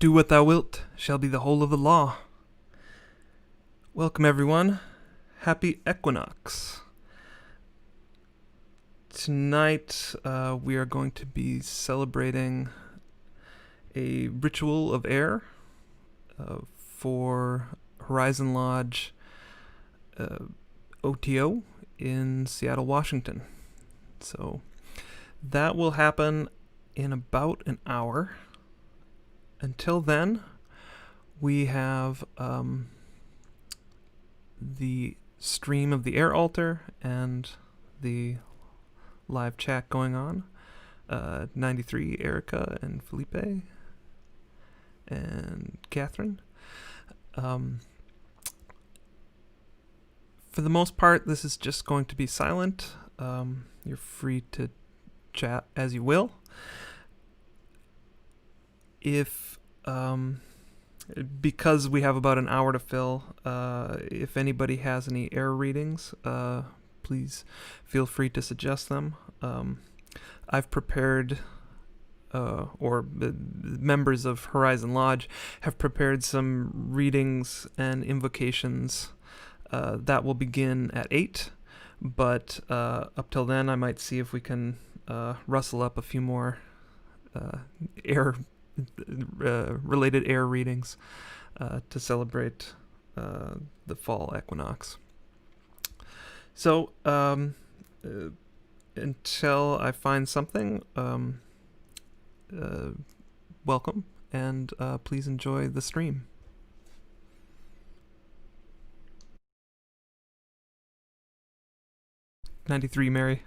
Do what thou wilt shall be the whole of the law. Welcome, everyone. Happy equinox. Tonight, we are going to be celebrating a ritual of air for Horizon Lodge OTO in Seattle, Washington. So that will happen in about an hour. Until then, we have the stream of the air altar and the live chat going on. 93, Erica and Felipe and Catherine. For the most part, this is just going to be silent. You're free to chat as you will. Because we have about an hour to fill, if anybody has any air readings, please feel free to suggest them. I've prepared, or the members of Horizon Lodge have prepared some readings and invocations that will begin at 8, but up till then I might see if we can rustle up a few more related air readings to celebrate the fall equinox. So until I find something, welcome, and please enjoy the stream. 93, Mary.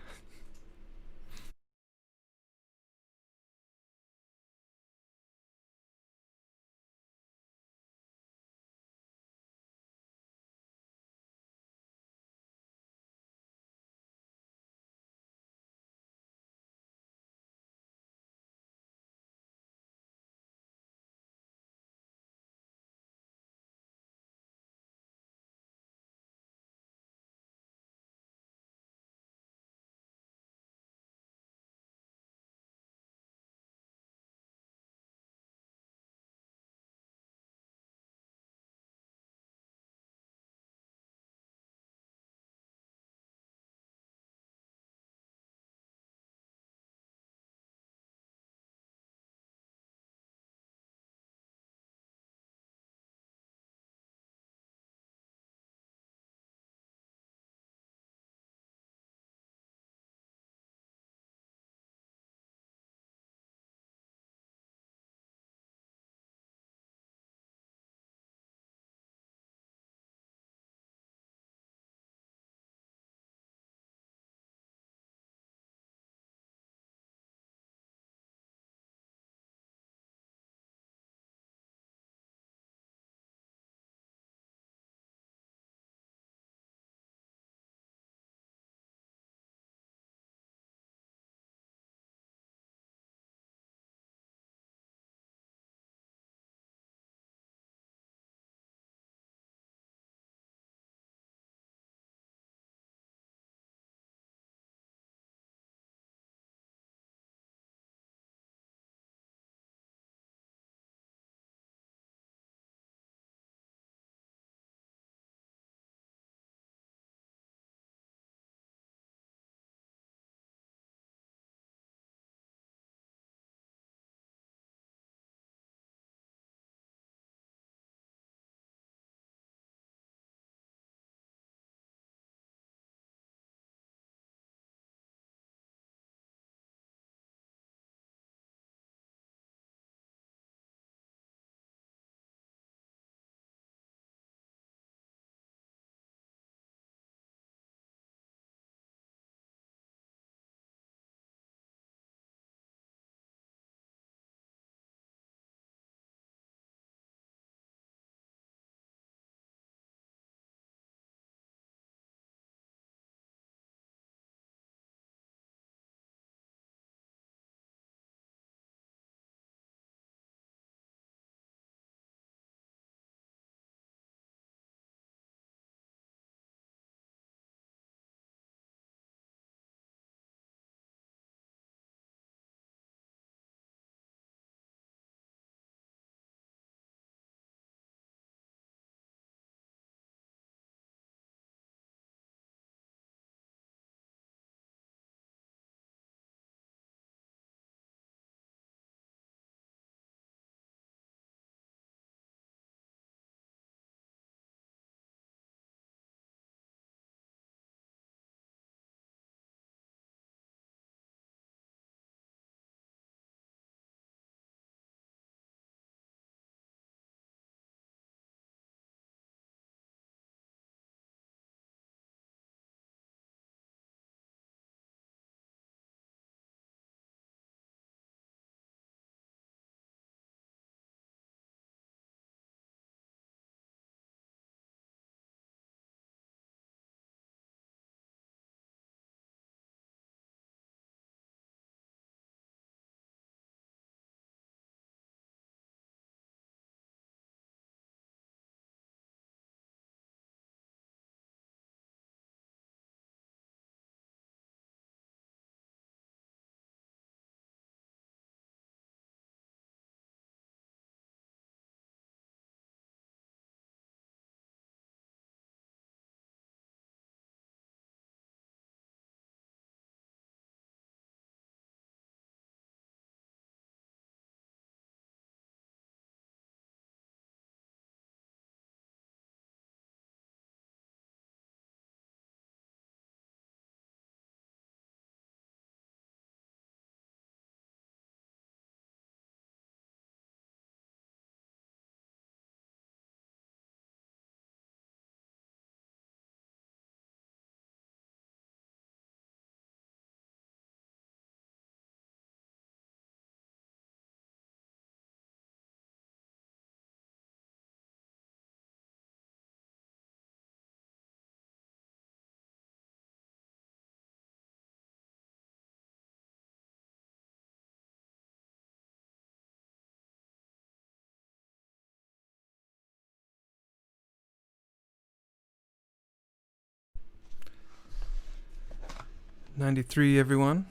93, everyone.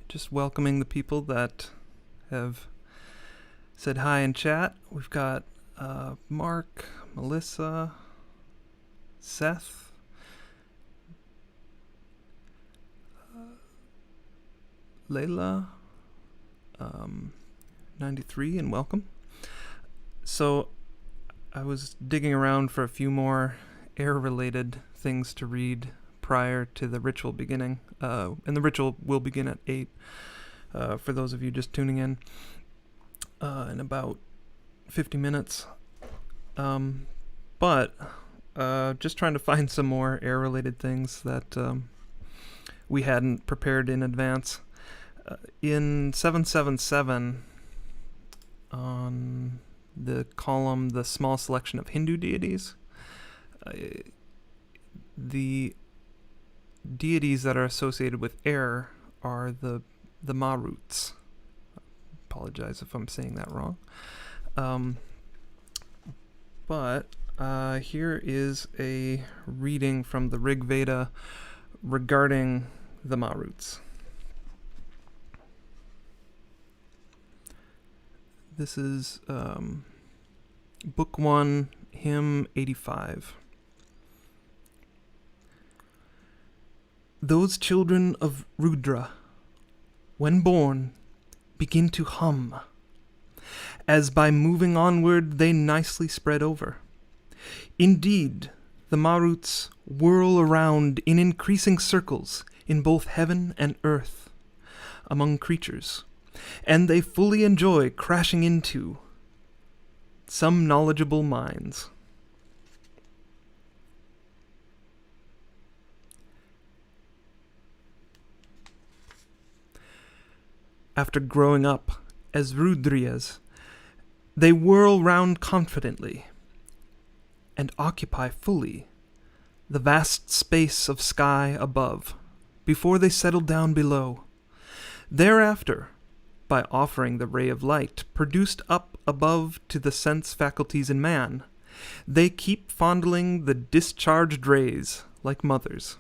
Just welcoming the people that have said hi in chat. We've got Mark, Melissa, Seth, Layla, 93, and welcome. So I was digging around for a few more air-related things to read prior to the ritual beginning, and the ritual will begin at 8 for those of you just tuning in about 50 minutes. But just trying to find some more air-related things that we hadn't prepared in advance. In 777, on the column, the small selection of Hindu deities, the deities that are associated with air are the Maruts. Apologize if I'm saying that wrong. But here is a reading from the Rig Veda regarding the Maruts. This is Book 1, Hymn 85. Those children of Rudra, when born, begin to hum, as by moving onward they nicely spread over. Indeed, the Maruts whirl around in increasing circles in both heaven and earth, among creatures, and they fully enjoy crashing into some knowledgeable minds. After growing up as Rudriyas, they whirl round confidently and occupy fully the vast space of sky above before they settle down below. Thereafter, by offering the ray of light produced up above to the sense faculties in man, they keep fondling the discharged rays like mothers.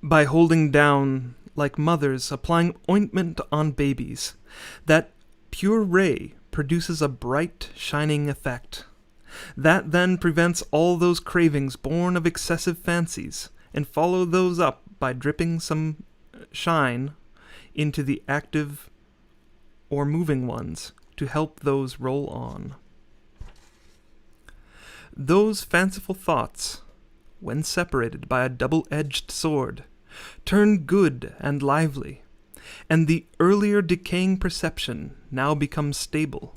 By holding down like mothers, applying ointment on babies, that pure ray produces a bright, shining effect. That then prevents all those cravings born of excessive fancies, and follow those up by dripping some shine into the active or moving ones to help those roll on. Those fanciful thoughts, when separated by a double-edged sword, turn good and lively, and the earlier decaying perception now becomes stable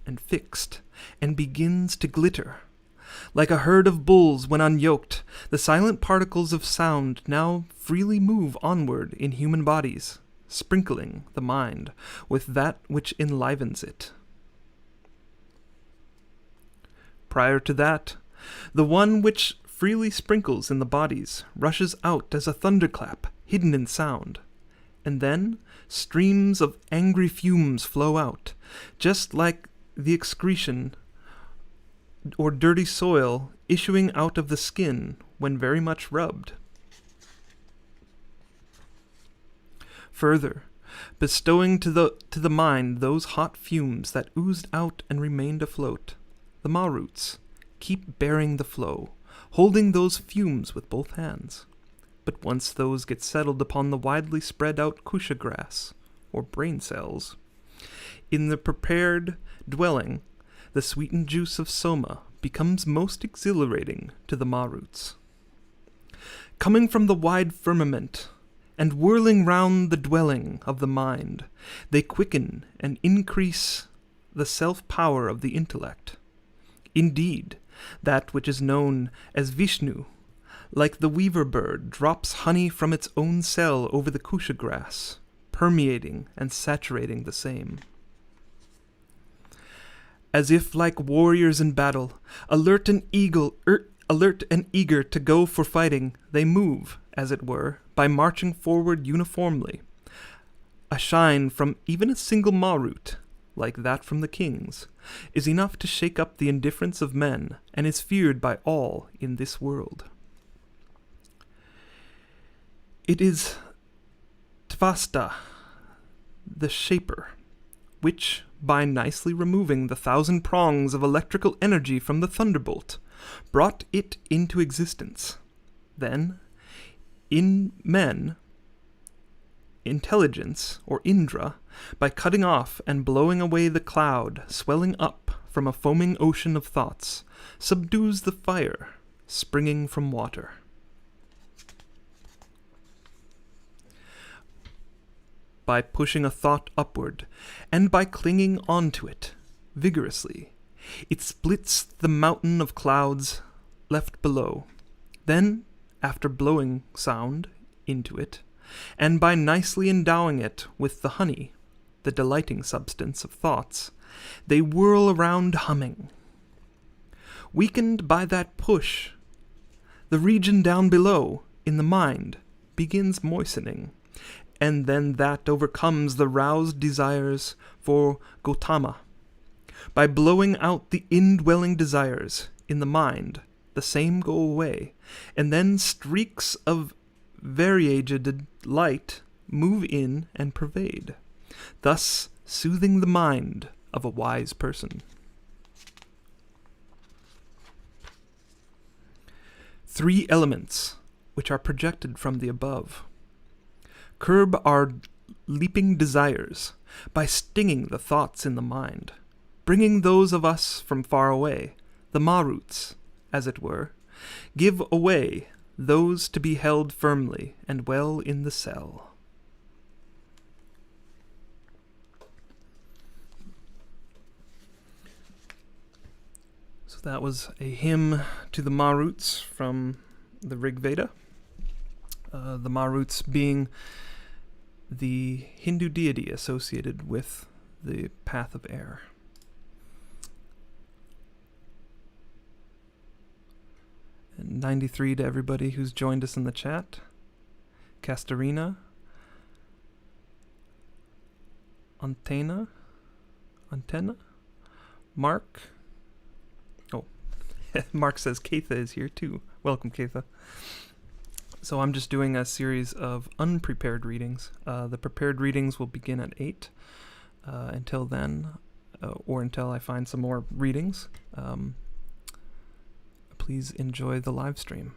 and fixed, and begins to glitter. Like a herd of bulls when unyoked, the silent particles of sound now freely move onward in human bodies, sprinkling the mind with that which enlivens it. Prior to that, the one which freely sprinkles in the bodies rushes out as a thunderclap hidden in sound, and then streams of angry fumes flow out, just like the excretion or dirty soil issuing out of the skin when very much rubbed. Further, bestowing to the mind those hot fumes that oozed out and remained afloat, the Maruts keep bearing the flow, holding those fumes with both hands. But once those get settled upon the widely spread out kusha grass, or brain cells, in the prepared dwelling, the sweetened juice of soma becomes most exhilarating to the Maruts. Coming from the wide firmament, and whirling round the dwelling of the mind, they quicken and increase the self-power of the intellect. Indeed, that which is known as Vishnu, like the weaver bird, drops honey from its own cell over the kusha grass, permeating and saturating the same. As if like warriors in battle, alert and eager to go for fighting, they move, as it were, by marching forward uniformly. A shine from even a single Marut like that from the kings, is enough to shake up the indifference of men, and is feared by all in this world. It is TAHVTI, the Shaper, which, by nicely removing the 1,000 prongs of electrical energy from the thunderbolt, brought it into existence. Then, in men, intelligence, or Indra, by cutting off and blowing away the cloud swelling up from a foaming ocean of thoughts, subdues the fire springing from water. By pushing a thought upward, and by clinging onto it vigorously, it splits the mountain of clouds left below. Then, after blowing sound into it, and by nicely endowing it with the honey, the delighting substance of thoughts, they whirl around humming. Weakened by that push, the region down below, in the mind, begins moistening, and then that overcomes the roused desires for Gautama. By blowing out the indwelling desires in the mind, the same go away, and then streaks of variegated light move in and pervade, thus soothing the mind of a wise person. 3 elements, which are projected from the above, curb our leaping desires by stinging the thoughts in the mind, bringing those of us from far away, the Maruts, as it were, give away those to be held firmly and well in the cell. So that was a hymn to the Maruts from the Rig Veda. The Maruts being the Hindu deity associated with the Path of Air. And 93 to everybody who's joined us in the chat. Castorina. Antenna. Mark. Oh, Mark says Cate is here too. Welcome, Cate. So I'm just doing a series of unprepared readings. The prepared readings will begin at 8. Until then, or until I find some more readings, please enjoy the live stream.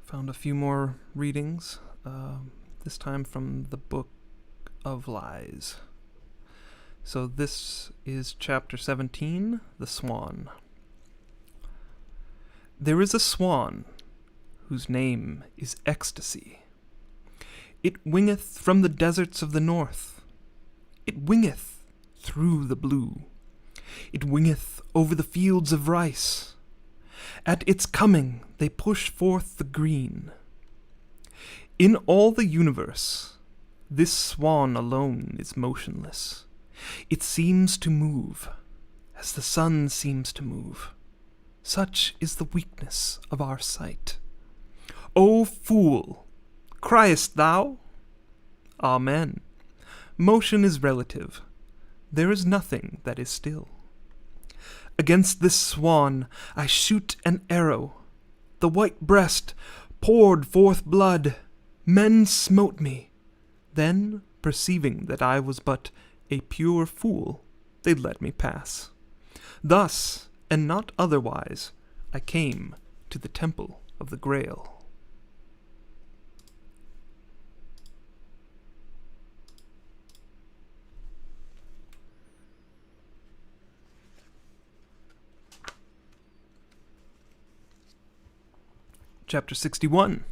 Found a few more readings, this time from the Book of Lies. So this is chapter 17, The Swan. There is a swan, whose name is Ecstasy. It wingeth from the deserts of the north. It wingeth through the blue. It wingeth over the fields of rice. At its coming they push forth the green. In all the universe, this swan alone is motionless. It seems to move, as the sun seems to move. Such is the weakness of our sight. O fool, criest thou? Amen. Motion is relative. There is nothing that is still. Against this swan I shoot an arrow. The white breast poured forth blood. Men smote me. Then, perceiving that I was but a pure fool, they let me pass. Thus, and not otherwise, I came to the temple of the Grail. Chapter 61.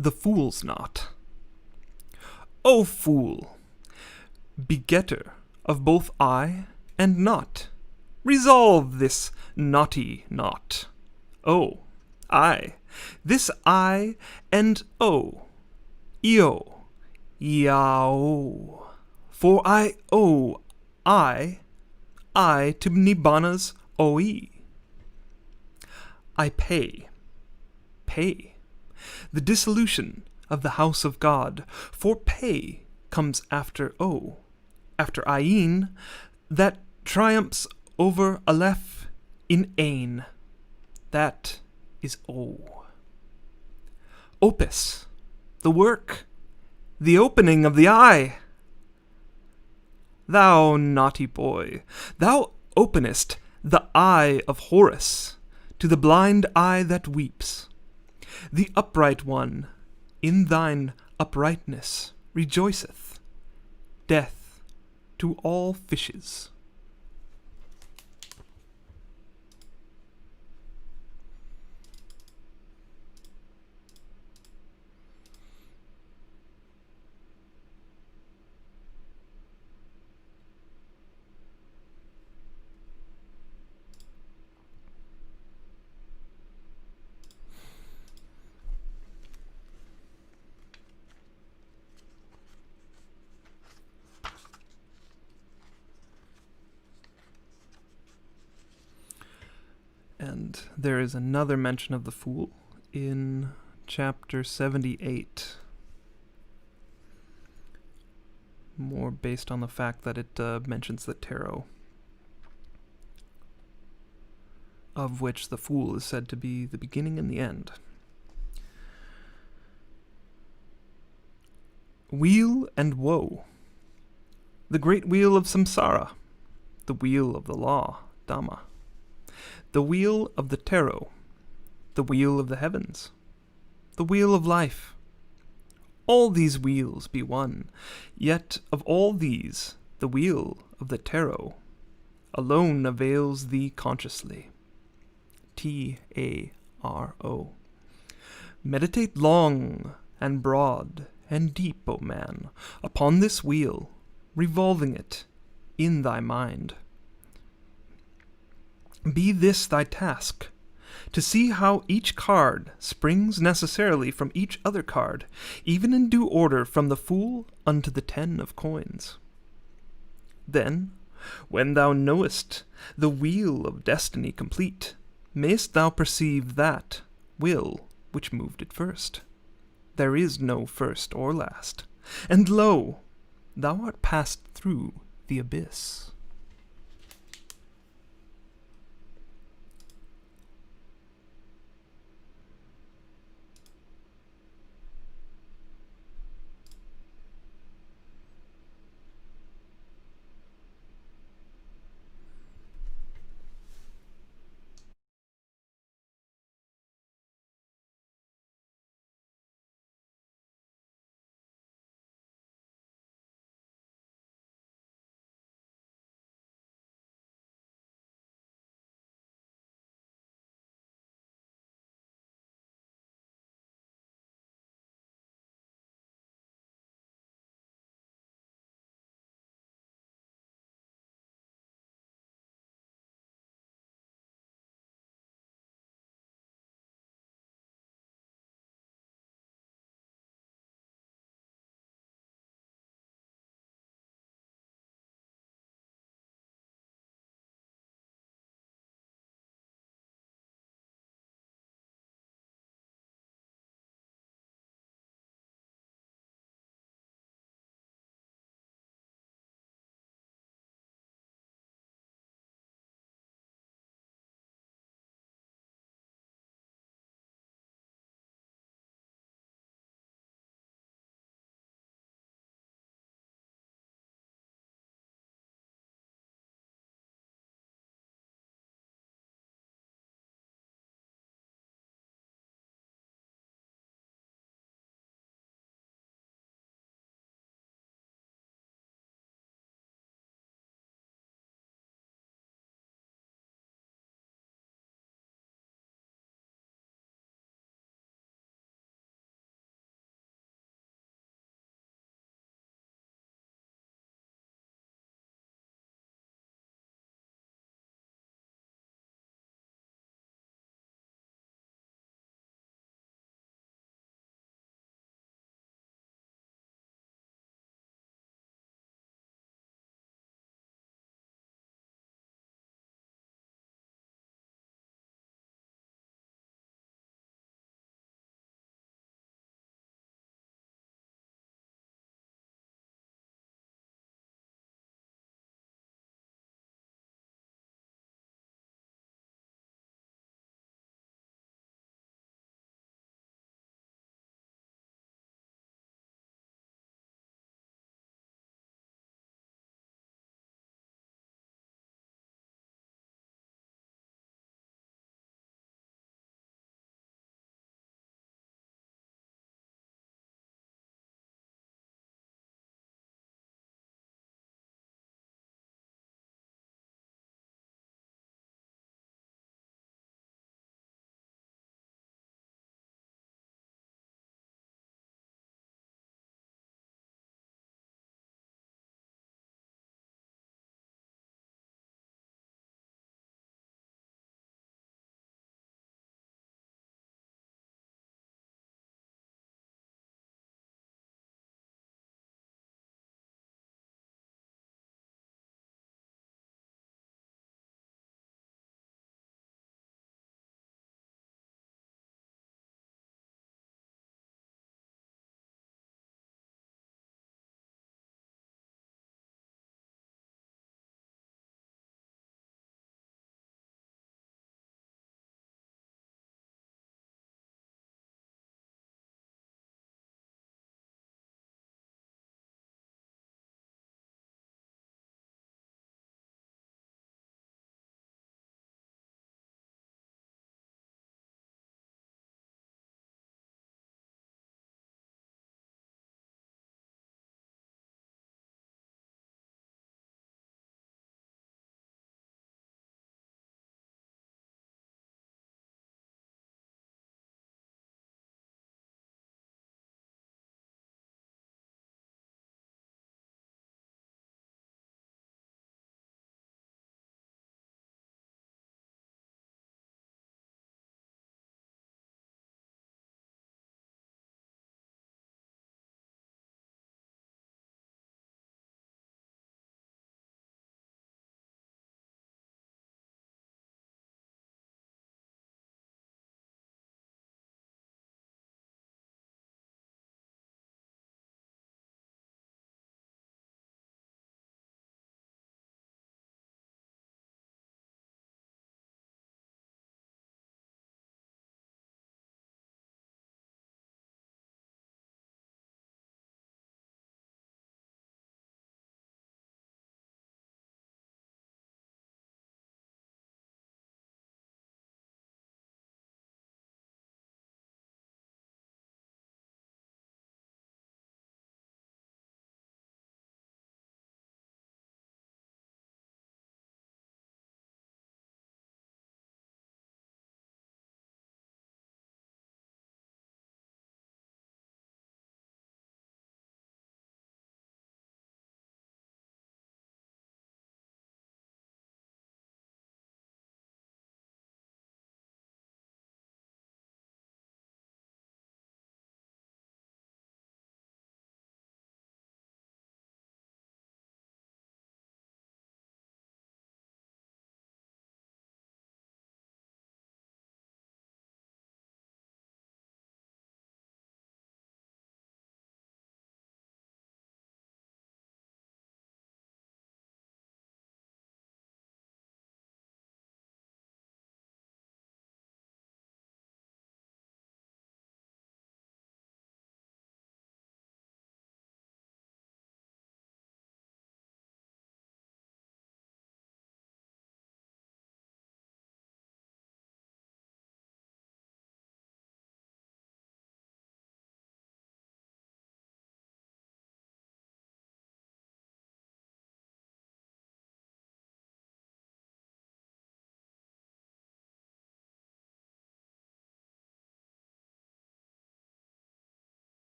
The Fool's Knot. O fool, begetter of both I and not, resolve this knotty knot. O, I, this I and O, eo, yao, for I owe I to Nibbana's OE. I pay. The dissolution of the house of God, for pay comes after O, after Ayin, that triumphs over Aleph in Ain. That is O. Opus, the work, the opening of the eye. Thou naughty boy, thou openest the eye of Horus to the blind eye that weeps. The upright one, in thine uprightness, rejoiceth. Death to all fishes. And there is another mention of the fool in chapter 78. More based on the fact that it mentions the tarot, of which the fool is said to be the beginning and the end. Wheel and woe. The great wheel of samsara. The wheel of the law, Dhamma. The wheel of the tarot, the wheel of the heavens, the wheel of life. All these wheels be one, yet of all these the wheel of the tarot alone avails thee consciously. T-A-R-O. Meditate long and broad and deep, O man, upon this wheel, revolving it in thy mind. Be this thy task, to see how each card springs necessarily from each other card, even in due order from the fool unto the 10 of coins. Then, when thou knowest the wheel of destiny complete, mayst thou perceive that will which moved it first. There is no first or last, and lo, thou art passed through the abyss.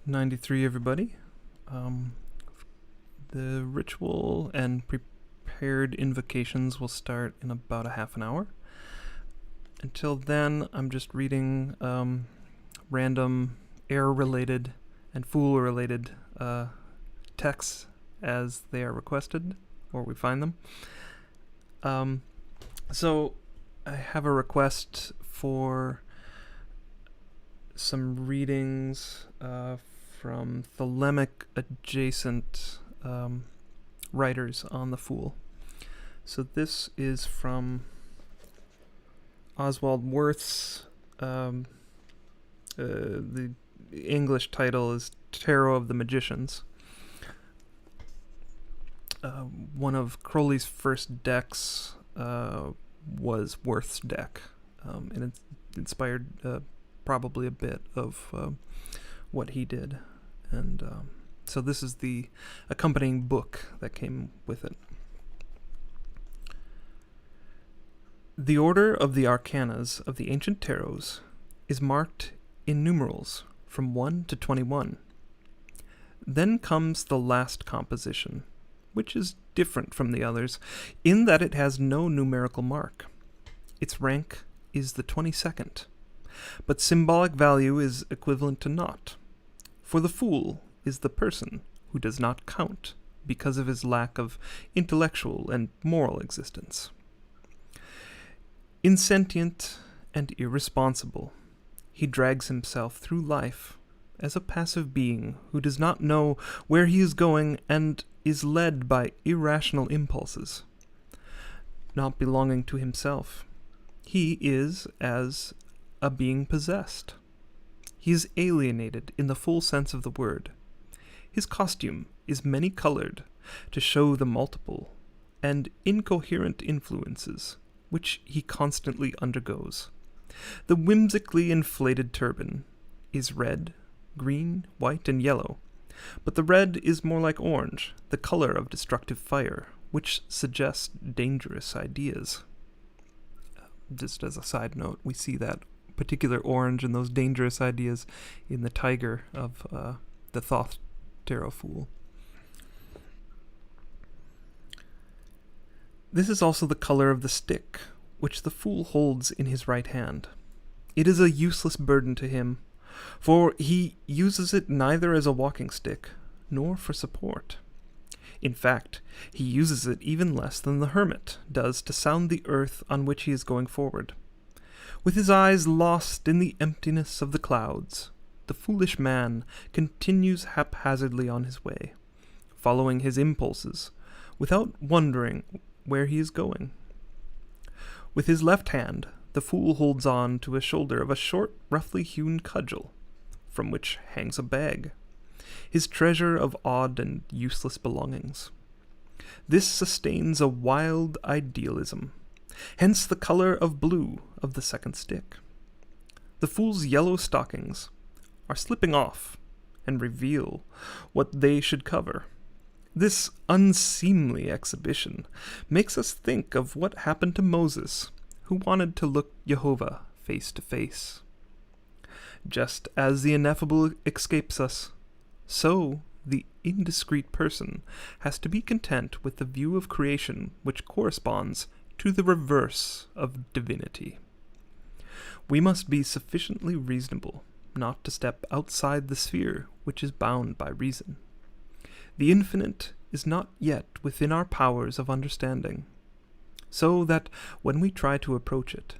93, everybody. The ritual and prepared invocations will start in about a half an hour. Until then, I'm just reading random error-related and fool-related texts as they are requested, or we find them. So I have a request for some readings from Thelemic adjacent writers on the Fool. So this is from Oswald Wirth's, the English title is Tarot of the Magicians. One of Crowley's first decks was Wirth's deck, and it inspired probably a bit of what he did. And so this is the accompanying book that came with it. The order of the arcanas of the ancient tarots is marked in numerals from 1 to 21. Then comes the last composition, which is different from the others in that it has no numerical mark. Its rank is the 22nd, but symbolic value is equivalent to naught. For the fool is the person who does not count because of his lack of intellectual and moral existence. Insentient and irresponsible, he drags himself through life as a passive being who does not know where he is going and is led by irrational impulses. Not belonging to himself, he is as a being possessed. He is alienated in the full sense of the word. His costume is many-colored to show the multiple and incoherent influences which he constantly undergoes. The whimsically inflated turban is red, green, white, and yellow, but the red is more like orange, the color of destructive fire, which suggests dangerous ideas. Just as a side note, we see that particular orange and those dangerous ideas in the tiger of the Thoth Tarot Fool. This is also the color of the stick, which the fool holds in his right hand. It is a useless burden to him, for he uses it neither as a walking stick nor for support. In fact, he uses it even less than the hermit does to sound the earth on which he is going forward. With his eyes lost in the emptiness of the clouds, the foolish man continues haphazardly on his way, following his impulses, without wondering where he is going. With his left hand, the fool holds on to a shoulder of a short, roughly hewn cudgel, from which hangs a bag, his treasure of odd and useless belongings. This sustains a wild idealism, hence the color of blue of the second stick. The fool's yellow stockings are slipping off and reveal what they should cover. This unseemly exhibition makes us think of what happened to Moses, who wanted to look Jehovah face to face. Just as the ineffable escapes us, so the indiscreet person has to be content with the view of creation which corresponds to the reverse of divinity. We must be sufficiently reasonable not to step outside the sphere which is bound by reason. The infinite is not yet within our powers of understanding, so that when we try to approach it,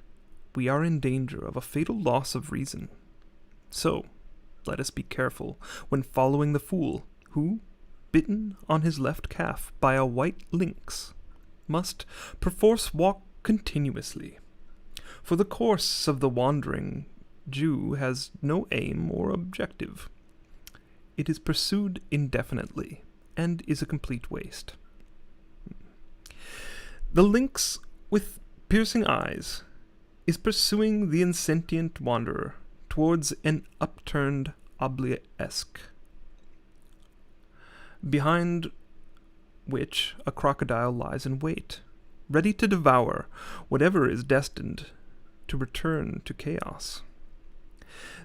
we are in danger of a fatal loss of reason. So, let us be careful when following the fool, who, bitten on his left calf by a white lynx, must perforce walk continuously, for the course of the wandering Jew has no aim or objective. It is pursued indefinitely, and is a complete waste. The lynx with piercing eyes is pursuing the insentient wanderer towards an upturned obelisk, behind which a crocodile lies in wait, ready to devour whatever is destined to return to chaos.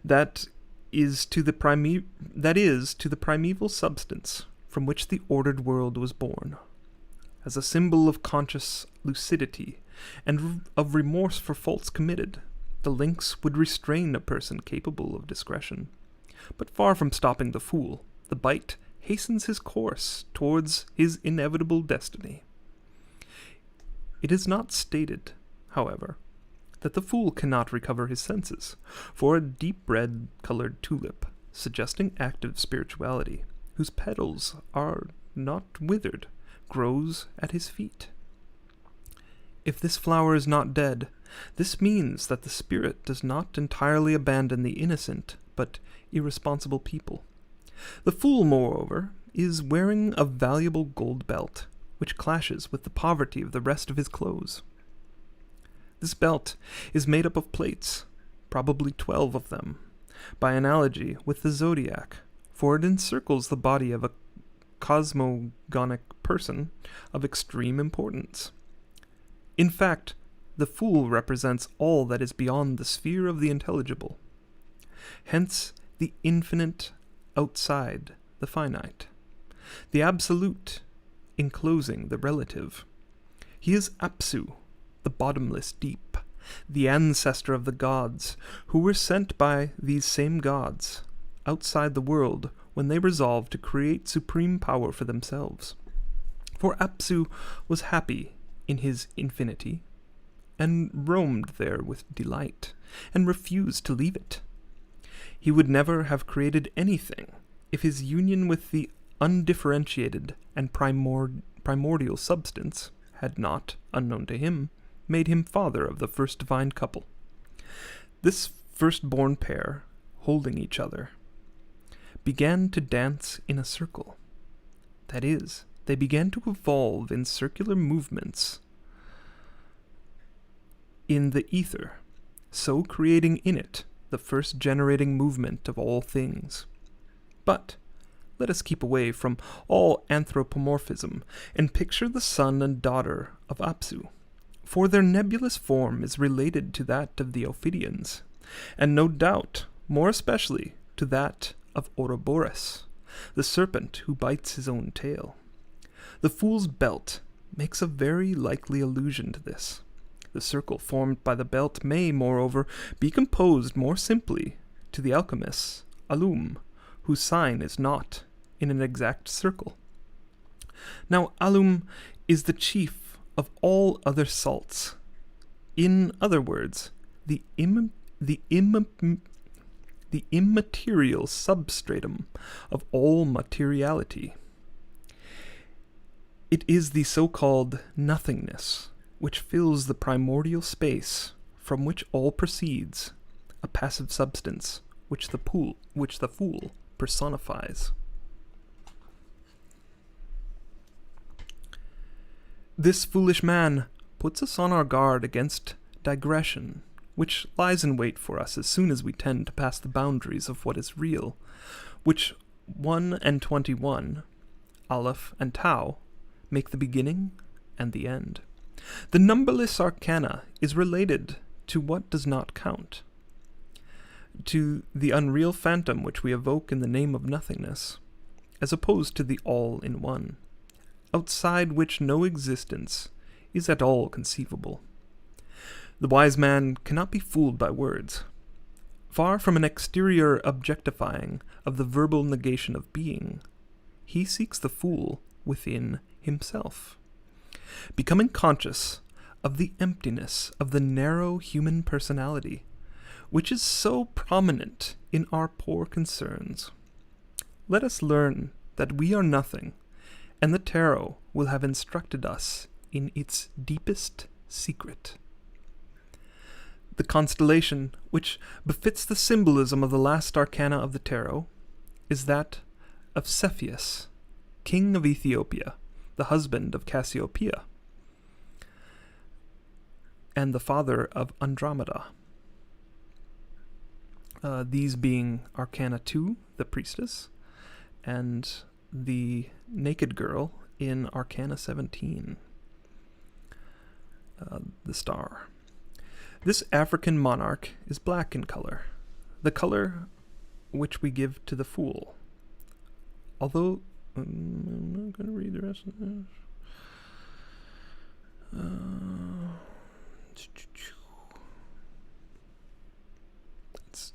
That is to the primeval substance from which the ordered world was born. As a symbol of conscious lucidity and of remorse for faults committed, the lynx would restrain a person capable of discretion. But far from stopping the fool, the bite hastens his course towards his inevitable destiny. It is not stated, however, that the fool cannot recover his senses, for a deep red-colored tulip, suggesting active spirituality, whose petals are not withered, grows at his feet. If this flower is not dead, this means that the spirit does not entirely abandon the innocent but irresponsible people. The fool, moreover, is wearing a valuable gold belt, which clashes with the poverty of the rest of his clothes. This belt is made up of plates, probably 12 of them, by analogy with the zodiac, for it encircles the body of a cosmogonic person of extreme importance. In fact, the fool represents all that is beyond the sphere of the intelligible, hence the infinite outside the finite, the absolute enclosing the relative. He is Apsu, the bottomless deep, the ancestor of the gods, who were sent by these same gods outside the world when they resolved to create supreme power for themselves. For Apsu was happy in his infinity, and roamed there with delight, and refused to leave it. He would never have created anything if his union with the undifferentiated and primordial substance had not, unknown to him, made him father of the first divine couple. This firstborn pair, holding each other, began to dance in a circle. That is, they began to evolve in circular movements in the ether, so creating in it the first generating movement of all things. But let us keep away from all anthropomorphism and picture the son and daughter of Apsu, for their nebulous form is related to that of the Ophidians, and no doubt more especially to that of Ouroboros, the serpent who bites his own tail. The fool's belt makes a very likely allusion to this. The circle formed by the belt may, moreover, be composed more simply to the alchemists, Alum, whose sign is not in an exact circle. Now, Alum is the chief of all other salts. In other words, the immaterial substratum of all materiality. It is the so-called nothingness which fills the primordial space from which all proceeds, a passive substance which the fool personifies. This foolish man puts us on our guard against digression, which lies in wait for us as soon as we tend to pass the boundaries of what is real, which 1 and 21, Aleph and Tau, make the beginning and the end. The numberless arcana is related to what does not count, to the unreal phantom which we evoke in the name of nothingness, as opposed to the all-in-one, outside which no existence is at all conceivable. The wise man cannot be fooled by words. Far from an exterior objectifying of the verbal negation of being, he seeks the fool within himself, becoming conscious of the emptiness of the narrow human personality, which is so prominent in our poor concerns. Let us learn that we are nothing, and the tarot will have instructed us in its deepest secret. The constellation which befits the symbolism of the last arcana of the tarot is that of Cepheus, king of Ethiopia, the husband of Cassiopeia, and the father of Andromeda. These being Arcana II, the priestess, and the naked girl in Arcana 17, the star. This African monarch is black in color, the color which we give to the fool. Although, I'm not going to read the rest of this. It's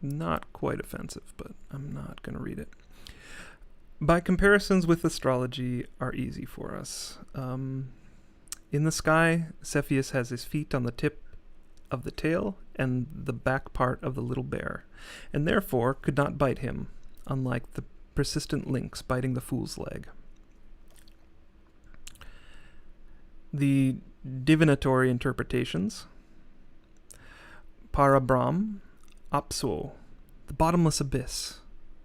not quite offensive, but I'm not going to read it. By comparisons with astrology are easy for us. In the sky, Cepheus has his feet on the tip of the tail and the back part of the little bear, and therefore could not bite him, unlike the persistent lynx biting the fool's leg. The divinatory interpretations: Parabrahm, Apsuo, the bottomless abyss,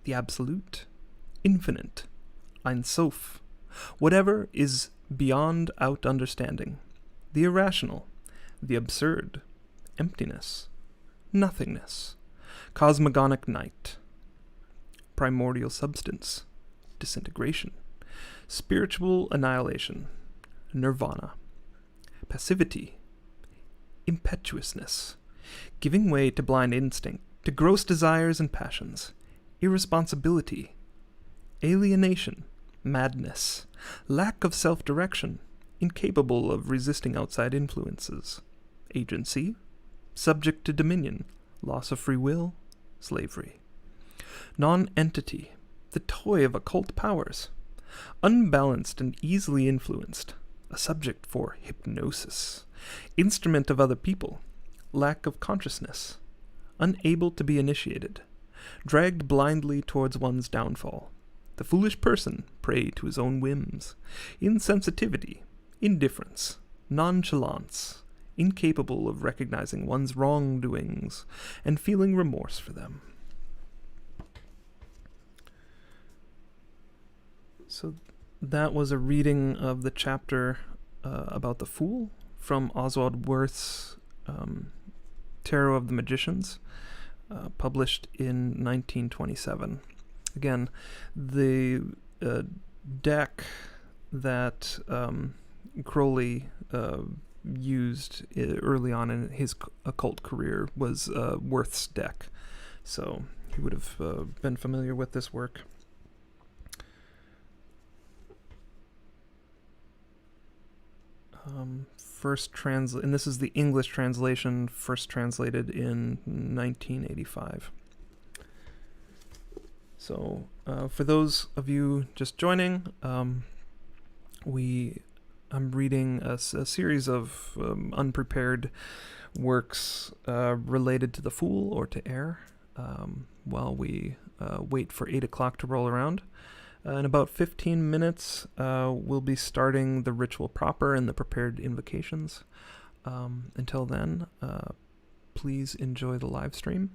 the absolute, infinite, Ein Sof, whatever is beyond out understanding, the irrational, the absurd, emptiness, nothingness, cosmogonic night, primordial substance, disintegration, spiritual annihilation, nirvana, passivity, impetuousness, giving way to blind instinct, to gross desires and passions, irresponsibility, alienation, madness, lack of self-direction, incapable of resisting outside influences, agency, subject to dominion, loss of free will, slavery, non-entity, the toy of occult powers, unbalanced and easily influenced, a subject for hypnosis, instrument of other people, lack of consciousness, unable to be initiated, dragged blindly towards one's downfall, the foolish person prey to his own whims, insensitivity, indifference, nonchalance, incapable of recognizing one's wrongdoings and feeling remorse for them. So that was a reading of the chapter about the Fool from Oswald Wirth's Tarot of the Magicians, published in 1927. Again, the deck that Crowley used early on in his occult career was Wirth's deck, so he would have been familiar with this work. And this is the English translation, first translated in 1985. So, for those of you just joining, I'm reading a series of unprepared works related to the Fool or to air, while we wait for 8 o'clock to roll around. In about 15 minutes, we'll be starting the ritual proper and the prepared invocations. Until then, please enjoy the live stream.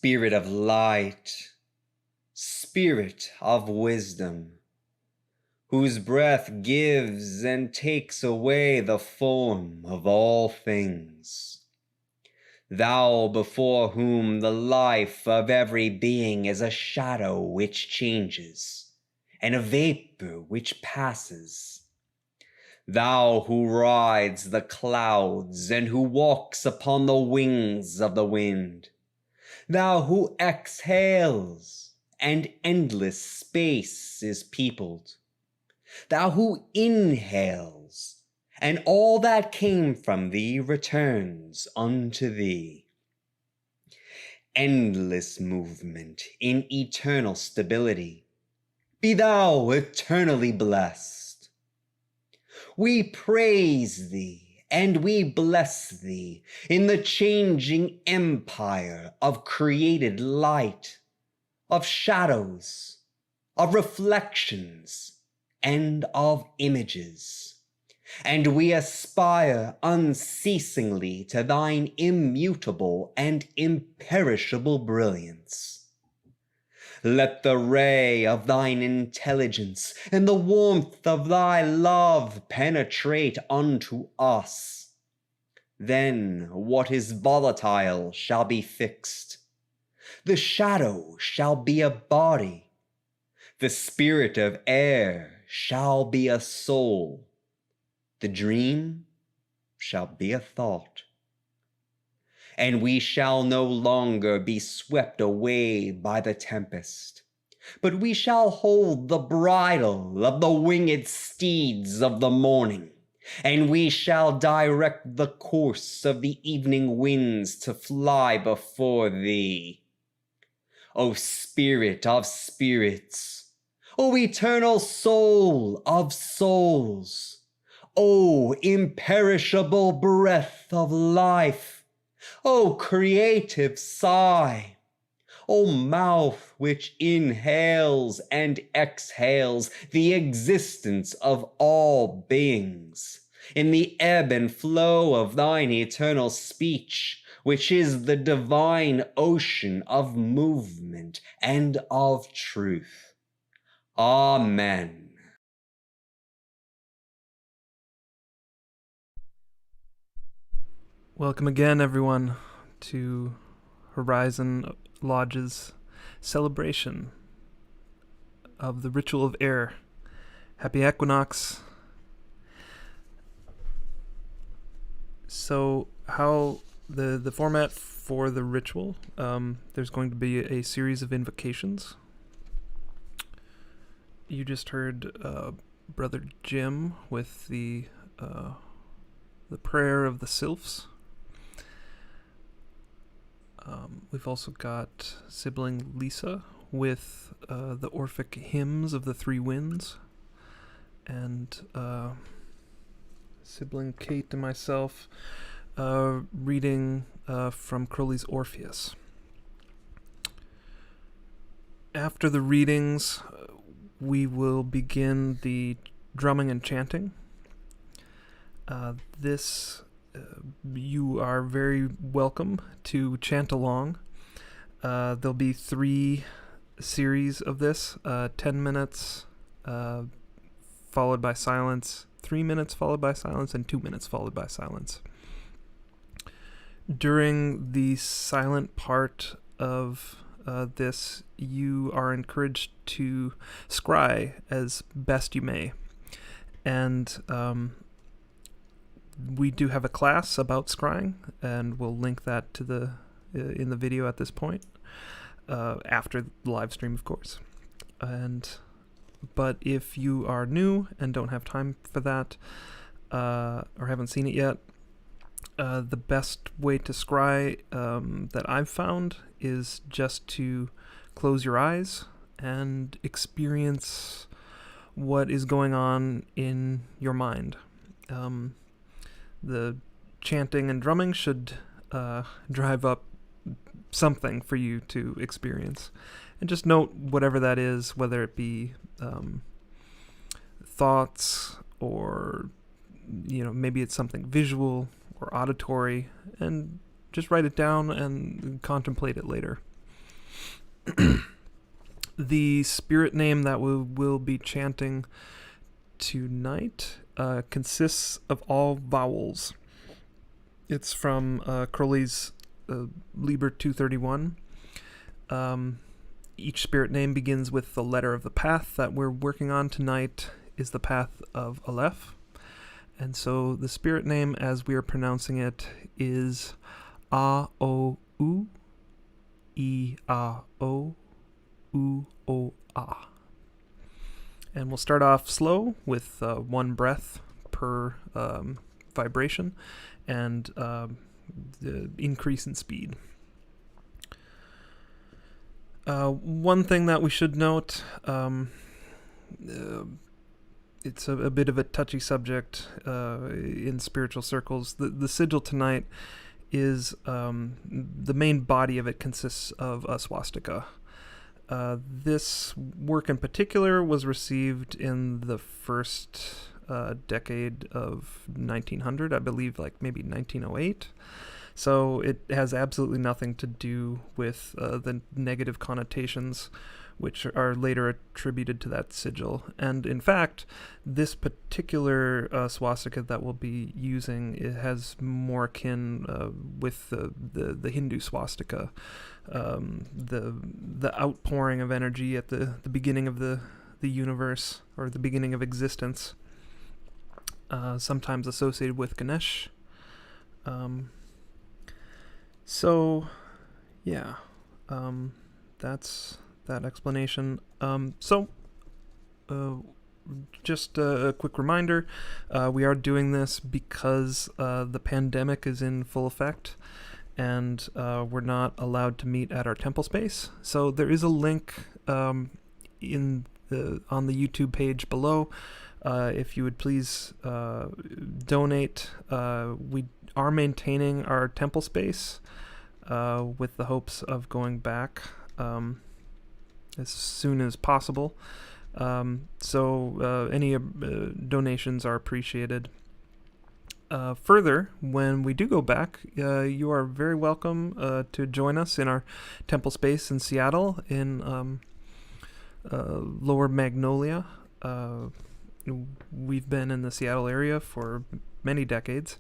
Spirit of light, Spirit of wisdom, whose breath gives and takes away the form of all things. Thou before whom the life of every being is a shadow which changes, and a vapor which passes. Thou who rides the clouds and who walks upon the wings of the wind. Thou who exhales, and endless space is peopled. Thou who inhales, and all that came from thee returns unto thee. Endless movement in eternal stability, be thou eternally blessed. We praise thee and we bless thee in the changing empire of created light, of shadows, of reflections, and of images. And we aspire unceasingly to thine immutable and imperishable brilliance. Let the ray of thine intelligence and the warmth of thy love penetrate unto us. Then what is volatile shall be fixed. The shadow shall be a body. The spirit of air shall be a soul. The dream shall be a thought. And we shall no longer be swept away by the tempest, but we shall hold the bridle of the winged steeds of the morning, and we shall direct the course of the evening winds to fly before thee. O Spirit of spirits, O eternal soul of souls, O imperishable breath of life, O creative sigh, O mouth which inhales and exhales the existence of all beings, in the ebb and flow of thine eternal speech, which is the divine ocean of movement and of truth. Amen. Welcome again, everyone, to Horizon Lodge's celebration of the Ritual of Air. Happy Equinox. So, how the format for the ritual, there's going to be a series of invocations. You just heard Brother Jim with the prayer of the Sylphs. We've also got Sibling Lisa with the Orphic hymns of the three winds, and Sibling Cate and myself reading from Crowley's Orpheus. After the readings, we will begin the drumming and chanting. You are very welcome to chant along. There'll be 3 series of this, 10 minutes followed by silence, 3 minutes followed by silence, and 2 minutes followed by silence. During the silent part of this, you are encouraged to scry as best you may. And we do have a class about scrying, and we'll link that to the in the video at this point, after the live stream, of course. But if you are new and don't have time for that, or haven't seen it yet, the best way to scry that I've found is just to close your eyes and experience what is going on in your mind. The chanting and drumming should drive up something for you to experience. And just note whatever that is, whether it be thoughts or, maybe it's something visual or auditory, and just write it down and contemplate it later. The spirit name that we will be chanting tonight consists of all vowels. It's from Crowley's Liber 231. Each spirit name begins with the letter of the path that we're working on tonight is the Path of Aleph. And so the spirit name, as we are pronouncing it, is A-O-U, E-A-O, U-O-A. And we'll start off slow with one breath per vibration and the increase in speed. One thing that we should note, it's a bit of a touchy subject in spiritual circles. The sigil tonight is, the main body of it consists of a swastika. This work in particular was received in the first decade of 1900, I believe, like maybe 1908. So it has absolutely nothing to do with the negative connotations which are later attributed to that sigil. And in fact, this particular swastika that we'll be using, it has more kin with the Hindu swastika. The outpouring of energy at the beginning of the universe, or the beginning of existence, sometimes associated with Ganesh. So, yeah, that's that explanation. Just a quick reminder, we are doing this because the pandemic is in full effect, and we're not allowed to meet at our temple space. So there is a link on the YouTube page below. If you would please donate. We are maintaining our temple space with the hopes of going back as soon as possible. So any donations are appreciated. Further, when we do go back, you are very welcome to join us in our temple space in Seattle in Lower Magnolia. We've been in the Seattle area for many decades.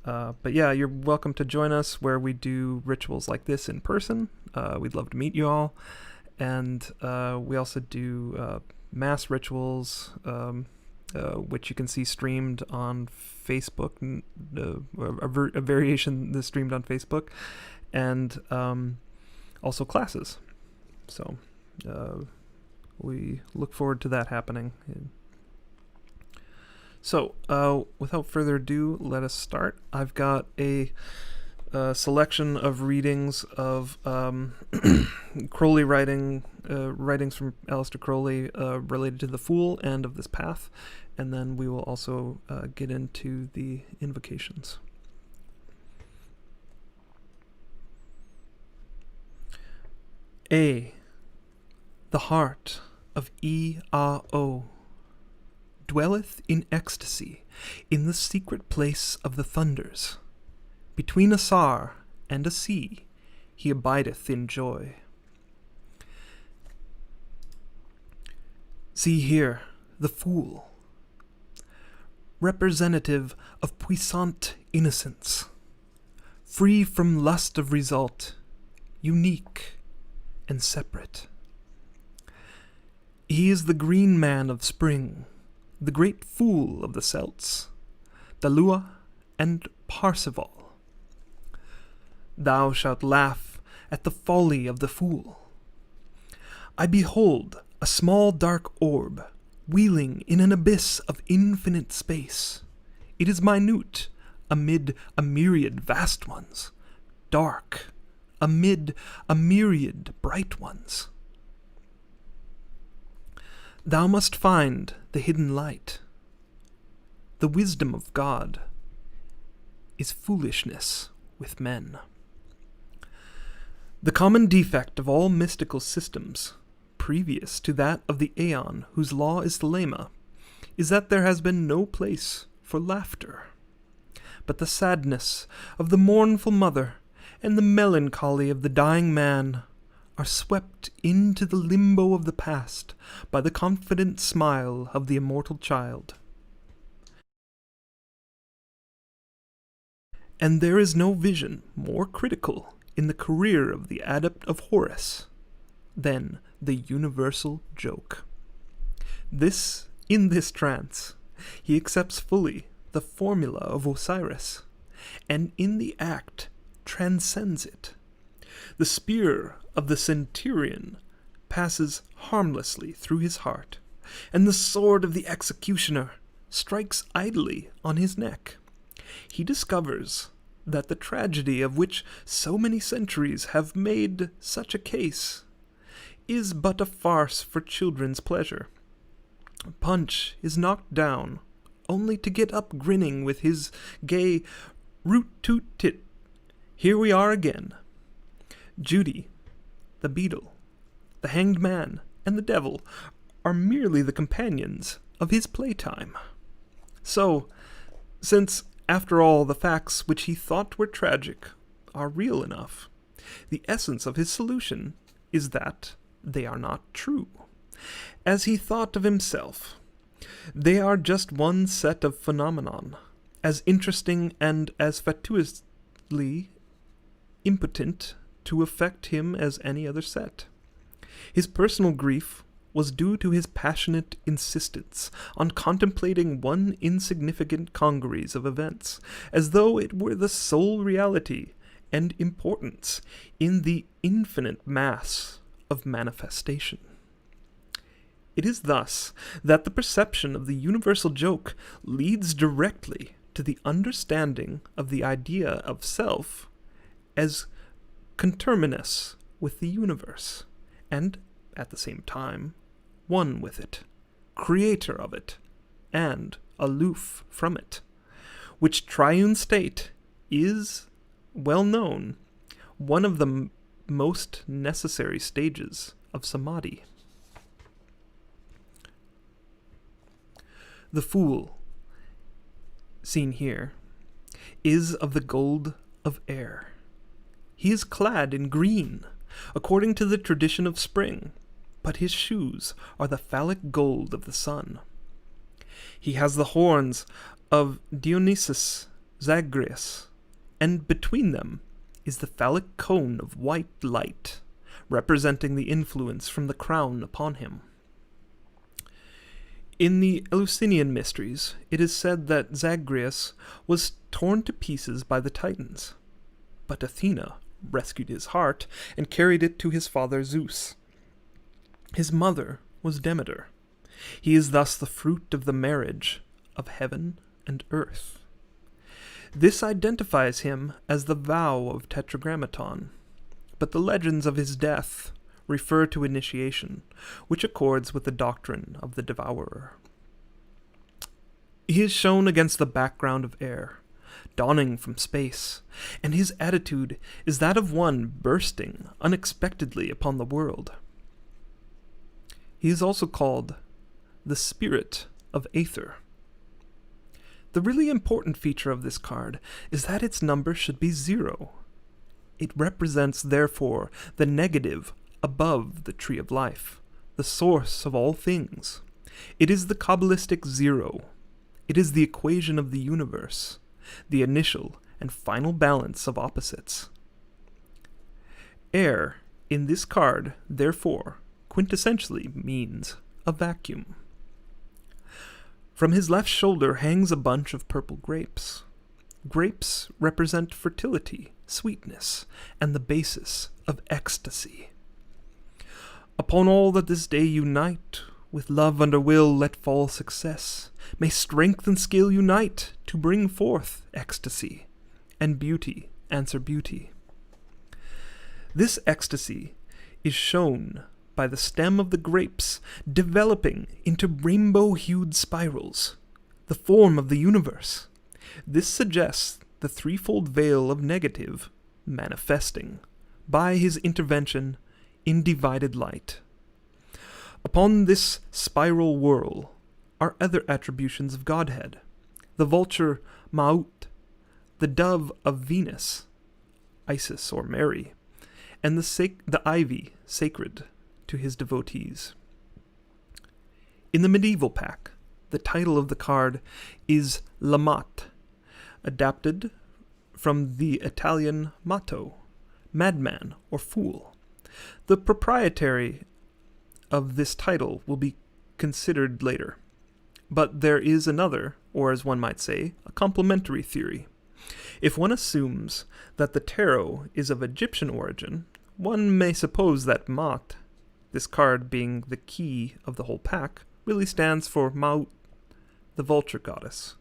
But yeah, you're welcome to join us where we do rituals like this in person. We'd love to meet you all. And we also do mass rituals, which you can see streamed on Facebook, a variation that's streamed on Facebook, and also classes. So we look forward to that happening. So, without further ado, let us start. I've got a selection of readings of Crowley writings from Aleister Crowley related to the Fool and of this path, and then we will also get into the invocations. A. The heart of E-A-O dwelleth in ecstasy in the secret place of the thunders. Between ASAR and a sea he abideth in joy. See here the Fool, representative of puissant innocence, free from lust of result, unique and separate. He is the green man of spring, the great Fool of the Celts, the Lua and Parzival. Thou shalt laugh at the folly of the Fool. I behold a small dark orb, wheeling in an abyss of infinite space. It is minute amid a myriad vast ones, dark amid a myriad bright ones. Thou must find the hidden light. The wisdom of God is foolishness with men. The common defect of all mystical systems, previous to that of the Aeon whose law is Thelema, is that there has been no place for laughter, but the sadness of the mournful mother and the melancholy of the dying man are swept into the limbo of the past by the confident smile of the immortal child. And there is no vision more critical in the career of the adept of Horus than the universal joke. In this trance, he accepts fully the formula of Osiris, and in the act transcends it. The spear of the centurion passes harmlessly through his heart, and the sword of the executioner strikes idly on his neck. He discovers that the tragedy of which so many centuries have made such a case is but a farce for children's pleasure. Punch is knocked down, only to get up grinning with his gay root-toot-tit. Here we are again. Judy, the beetle, the hanged man, and the devil are merely the companions of his playtime. So, since, after all, the facts which he thought were tragic are real enough, the essence of his solution is that they are not true. As he thought of himself, they are just one set of phenomenon, as interesting and as fatuously impotent to affect him as any other set. His personal grief was due to his passionate insistence on contemplating one insignificant congeries of events, as though it were the sole reality and importance in the infinite mass of manifestation. It is thus that the perception of the universal joke leads directly to the understanding of the idea of self as conterminous with the universe, and, at the same time, one with it, creator of it, and aloof from it, which triune state is, well known, one of the most necessary stages of samadhi. The fool, seen here, is of the gold of air. He is clad in green, according to the tradition of spring, but his shoes are the phallic gold of the sun. He has the horns of Dionysus Zagreus, and between them is the phallic cone of white light, representing the influence from the crown upon him. In the Eleusinian mysteries, it is said that Zagreus was torn to pieces by the Titans, but Athena rescued his heart and carried it to his father Zeus. His mother was Demeter. He is thus the fruit of the marriage of heaven and earth. This identifies him as the vow of Tetragrammaton, but the legends of his death refer to initiation, which accords with the doctrine of the devourer. He is shown against the background of air, dawning from space, and his attitude is that of one bursting unexpectedly upon the world. He is also called the Spirit of Aether. The really important feature of this card is that its number should be 0. It represents, therefore, the negative above the tree of life, the source of all things. It is the Kabbalistic 0. It is the equation of the universe, the initial and final balance of opposites. Air, in this card, therefore, quintessentially means a vacuum. From his left shoulder hangs a bunch of purple grapes. Grapes represent fertility, sweetness, and the basis of ecstasy. Upon all that this day unite, with love under will let fall success. May strength and skill unite to bring forth ecstasy, and beauty answer beauty. This ecstasy is shown by the stem of the grapes developing into rainbow-hued spirals, the form of the universe. This suggests the threefold veil of negative manifesting, by his intervention, in divided light. Upon this spiral whirl are other attributions of Godhead, the vulture Maut, the dove of Venus, Isis or Mary, and the ivy sacred to his devotees. In the medieval pack, the title of the card is La Mat, adapted from the Italian matto, madman or fool. The proprietary of this title will be considered later, but there is another, or as one might say, a complementary theory. If one assumes that the tarot is of Egyptian origin, one may suppose that Mat, this card being the key of the whole pack, really stands for Maut, the vulture goddess,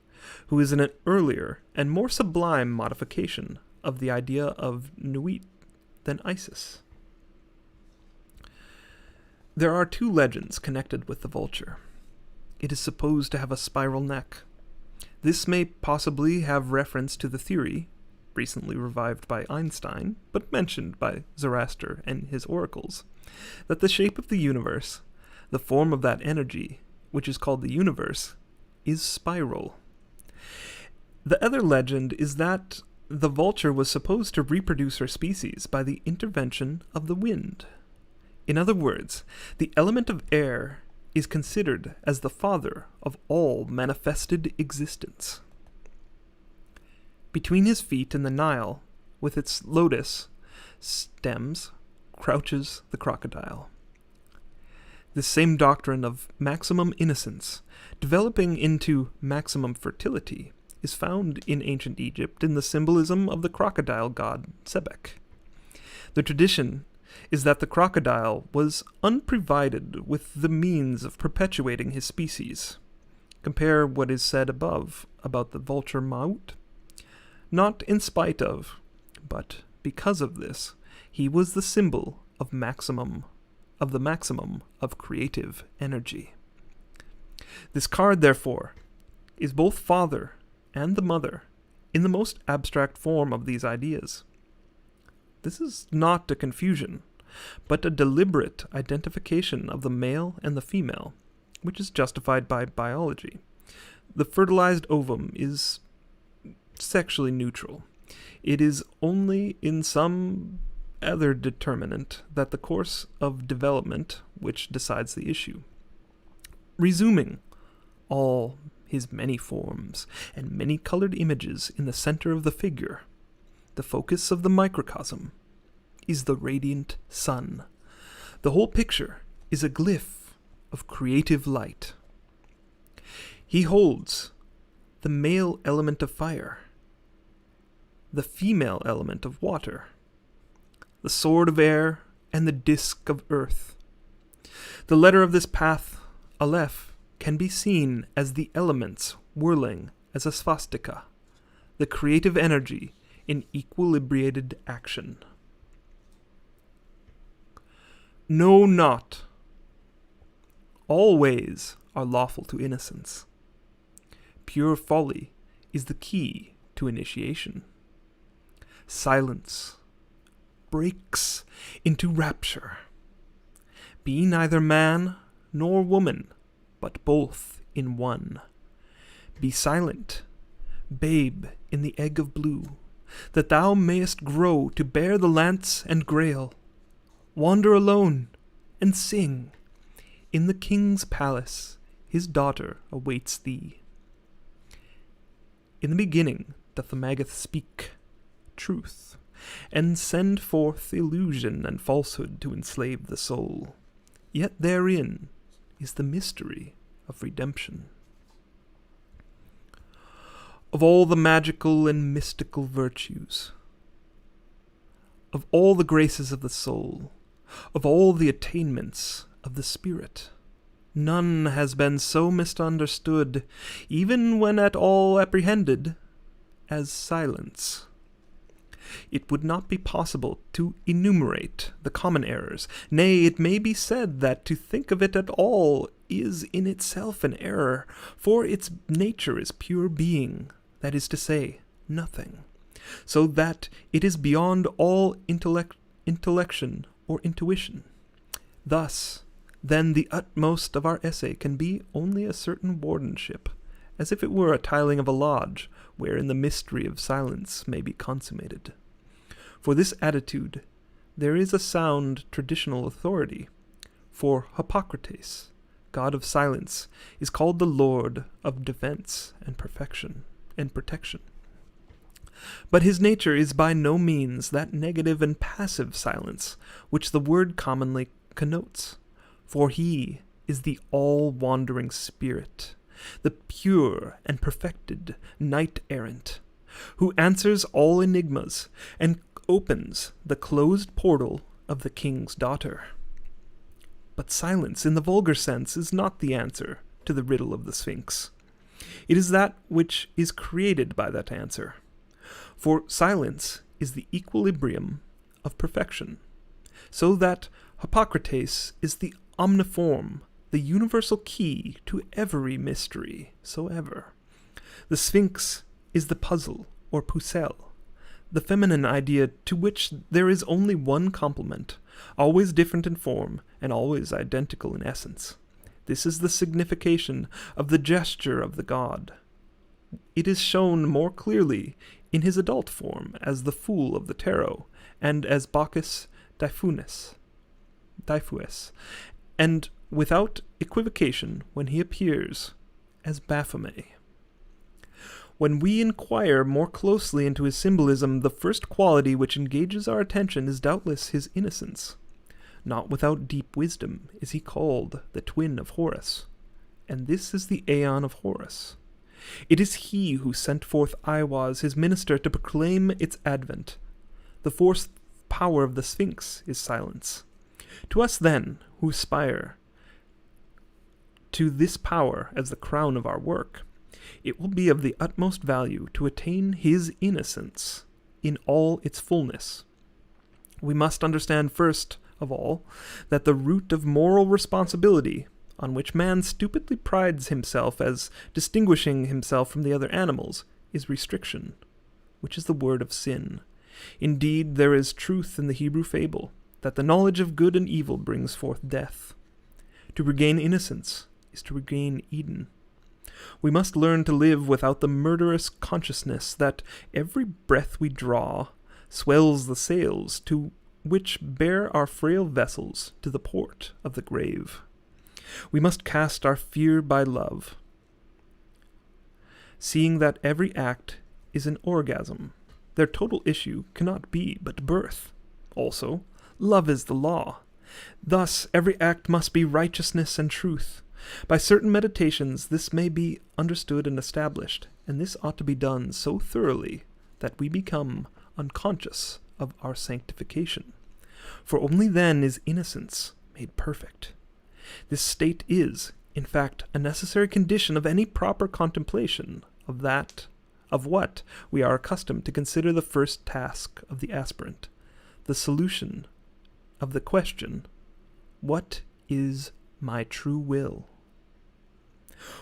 who is an earlier and more sublime modification of the idea of Nuit than Isis. There are two legends connected with the vulture. It is supposed to have a spiral neck. This may possibly have reference to the theory, recently revived by Einstein, but mentioned by Zoroaster and his oracles, that the shape of the universe, the form of that energy, which is called the universe, is spiral. The other legend is that the vulture was supposed to reproduce her species by the intervention of the wind. In other words, the element of air is considered as the father of all manifested existence. Between his feet and the Nile, with its lotus stems, crouches the crocodile. This same doctrine of maximum innocence, developing into maximum fertility, is found in ancient Egypt in the symbolism of the crocodile god Sebek. The tradition is that the crocodile was unprovided with the means of perpetuating his species. Compare what is said above about the vulture Maut. Not in spite of, but because of this, he was the symbol of the maximum of creative energy. This card, therefore, is both father and the mother in the most abstract form of these ideas. This is not a confusion, but a deliberate identification of the male and the female, which is justified by biology. The fertilized ovum is sexually neutral. It is only in some other determinant that the course of development which decides the issue. Resuming all his many forms and many colored images in the center of the figure, the focus of the microcosm is the radiant sun. The whole picture is a glyph of creative light. He holds the male element of fire, the female element of water, the sword of air, and the disk of earth. The letter of this path, Aleph, can be seen as the elements whirling as a swastika, the creative energy in equilibrated action. Know not. All ways are lawful to innocence. Pure folly is the key to initiation. Silence breaks into rapture. Be neither man nor woman, but both in one. Be silent, babe in the egg of blue, that thou mayest grow to bear the lance and grail. Wander alone and sing. In the king's palace his daughter awaits thee. In the beginning doth the Magath speak truth, and send forth illusion and falsehood to enslave the soul. Yet therein is the mystery of redemption. Of all the magical and mystical virtues, of all the graces of the soul, of all the attainments of the spirit, none has been so misunderstood, even when at all apprehended, as silence. It would not be possible to enumerate the common errors. Nay, it may be said that to think of it at all is in itself an error, for its nature is pure being, that is to say, nothing, so that it is beyond all intellection or intuition. Thus, then, the utmost of our essay can be only a certain wardenship, as if it were a tiling of a lodge, wherein the mystery of silence may be consummated. For this attitude, there is a sound traditional authority, for Hippocrates, god of silence, is called the Lord of defense and perfection and protection. But his nature is by no means that negative and passive silence which the word commonly connotes, for he is the all-wandering spirit, the pure and perfected knight-errant, who answers all enigmas and opens the closed portal of the king's daughter. But silence, in the vulgar sense, is not the answer to the riddle of the Sphinx. It is that which is created by that answer. For silence is the equilibrium of perfection, so that Hippocrates is the omniform, the universal key to every mystery soever. The Sphinx is the puzzle, or pucelle, the feminine idea to which there is only one complement, always different in form and always identical in essence. This is the signification of the gesture of the god. It is shown more clearly in his adult form as the Fool of the Tarot, and as Bacchus Diffuus, and without equivocation when he appears as Baphomet. When we inquire more closely into his symbolism, the first quality which engages our attention is doubtless his innocence. Not without deep wisdom is he called the twin of Horus, and this is the Aeon of Horus. It is he who sent forth Iwas, his minister, to proclaim its advent. The fourth power of the Sphinx is silence. To us, then, who aspire to this power as the crown of our work, it will be of the utmost value to attain his innocence in all its fullness. We must understand first of all that the root of moral responsibility, on which man stupidly prides himself as distinguishing himself from the other animals, is restriction, which is the word of sin. Indeed, there is truth in the Hebrew fable that the knowledge of good and evil brings forth death. To regain innocence is to regain Eden. We must learn to live without the murderous consciousness that every breath we draw swells the sails to which bear our frail vessels to the port of the grave. We must cast our fear by love, seeing that every act is an orgasm. Their total issue cannot be but birth. Also, love is the law. Thus, every act must be righteousness and truth. By certain meditations, this may be understood and established, and this ought to be done so thoroughly that we become unconscious of our sanctification. For only then is innocence made perfect. This state is, in fact, a necessary condition of any proper contemplation of what we are accustomed to consider the first task of the aspirant, the solution of the question, what is my true will?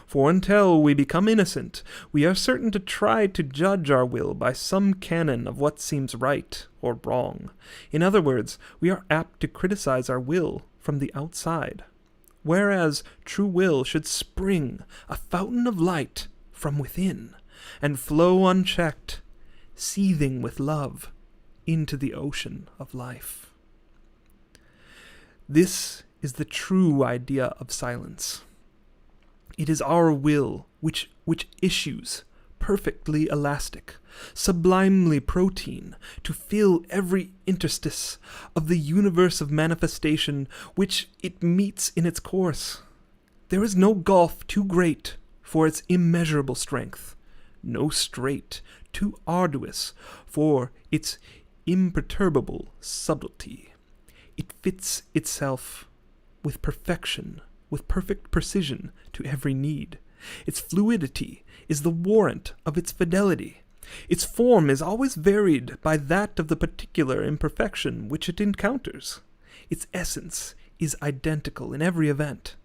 For until we become innocent, we are certain to try to judge our will by some canon of what seems right or wrong. In other words, we are apt to criticize our will from the outside, whereas true will should spring, a fountain of light, from within, and flow unchecked, seething with love, into the ocean of life. This is the true idea of silence. It is our will which issues, perfectly elastic, sublimely protein, to fill every interstice of the universe of manifestation which it meets in its course. There is no gulf too great for its immeasurable strength, no strait too arduous for its imperturbable subtlety. It fits itself with perfection, with perfect precision to every need. Its fluidity is the warrant of its fidelity. Its form is always varied by that of the particular imperfection which it encounters. Its essence is identical in every event.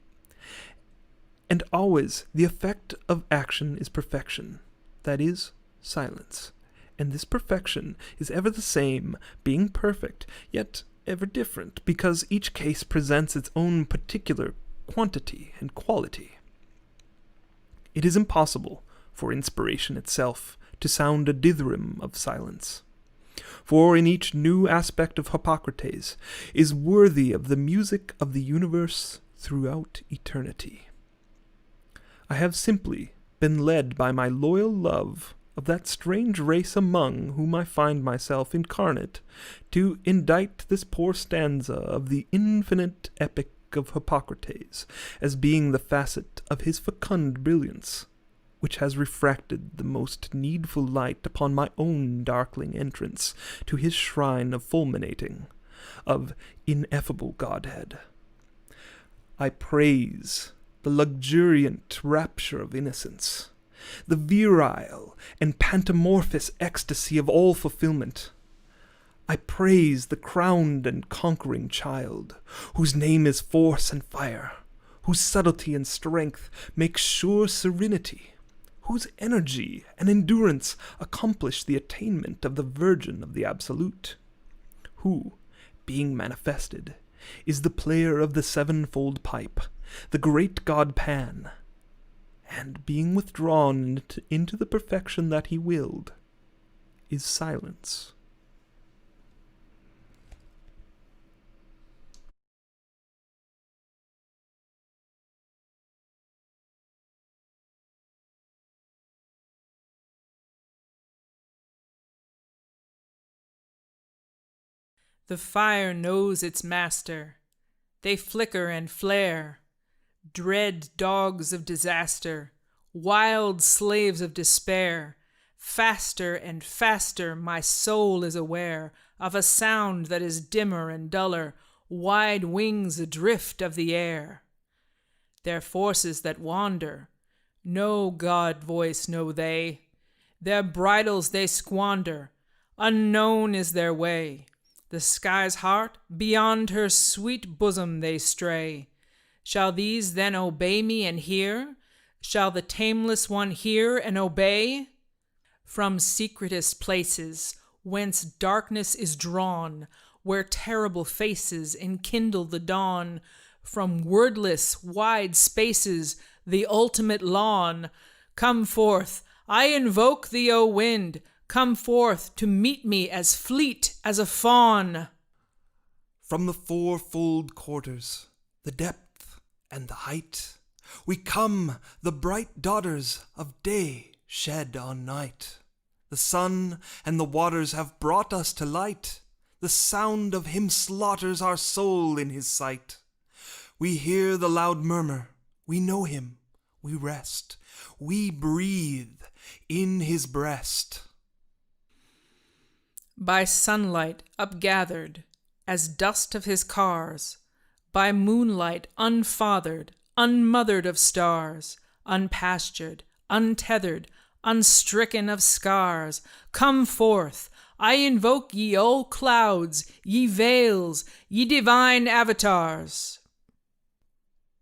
And always the effect of action is perfection, that is, silence. And this perfection is ever the same, being perfect, yet ever different, because each case presents its own particular quantity and quality. It is impossible for inspiration itself to sound a dithyramb of silence. For in each new aspect of Hippocrates is worthy of the music of the universe throughout eternity. I have simply been led by my loyal love of that strange race among whom I find myself incarnate to indite this poor stanza of the infinite epic of Hippocrates as being the facet of his fecund brilliance, which has refracted the most needful light upon my own darkling entrance to his shrine of fulminating, of ineffable Godhead. I praise the luxuriant rapture of innocence, the virile and pantomorphous ecstasy of all fulfillment. I praise the crowned and conquering child, whose name is force and fire, whose subtlety and strength make sure serenity, whose energy and endurance accomplish the attainment of the Virgin of the Absolute, who, being manifested, is the player of the sevenfold pipe, the great god Pan, and being withdrawn into the perfection that he willed, is silence. The fire knows its master. They flicker and flare. Dread dogs of disaster, wild slaves of despair. Faster and faster my soul is aware of a sound that is dimmer and duller, wide wings adrift of the air. Their forces that wander, no God voice know they. Their bridles they squander, unknown is their way. The sky's heart, beyond her sweet bosom they stray. Shall these then obey me and hear? Shall the tameless one hear and obey? From secretest places, whence darkness is drawn, where terrible faces enkindle the dawn, from wordless, wide spaces, the ultimate lawn, come forth, I invoke thee, O wind, come forth to meet me as fleet as a fawn. From the fourfold quarters, the depth and the height, we come, the bright daughters of day shed on night. The sun and the waters have brought us to light. The sound of him slaughters our soul in his sight. We hear the loud murmur, we know him, we rest, we breathe in his breast. By sunlight upgathered, as dust of his cars, by moonlight unfathered, unmothered of stars, unpastured, untethered, unstricken of scars, come forth, I invoke ye old clouds, ye veils, ye divine avatars.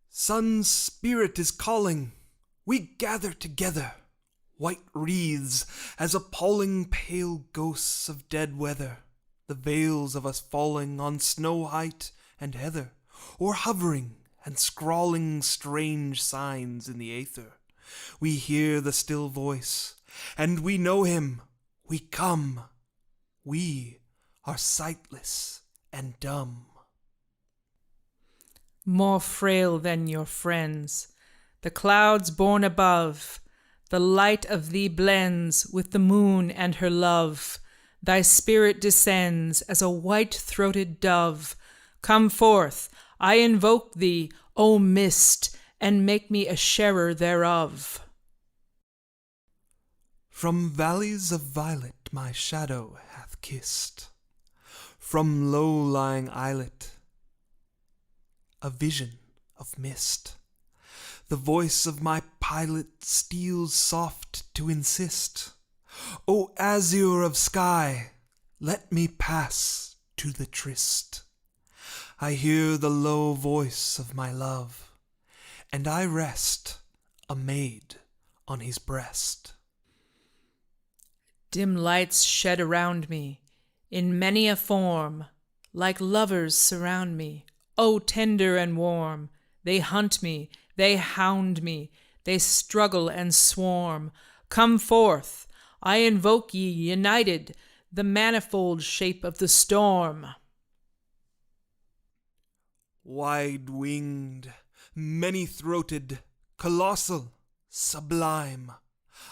Sun's spirit is calling, we gather together, white wreaths as appalling pale ghosts of dead weather, the veils of us falling on snow height and heather, or hovering and scrawling strange signs in the aether. We hear the still voice, and we know him, we come, we are sightless and dumb. More frail than your friends, the clouds borne above, the light of thee blends with the moon and her love. Thy spirit descends as a white-throated dove. Come forth, I invoke thee, O mist, and make me a sharer thereof. From valleys of violet my shadow hath kissed, from low-lying islet a vision of mist. The voice of my pilot steals soft to insist, O azure of sky, let me pass to the tryst. I hear the low voice of my love, and I rest, a maid, on his breast. Dim lights shed around me, in many a form, like lovers surround me, O tender and warm. They hunt me, they hound me, they struggle and swarm. Come forth, I invoke ye united, the manifold shape of the storm. Wide-winged, many-throated, colossal, sublime,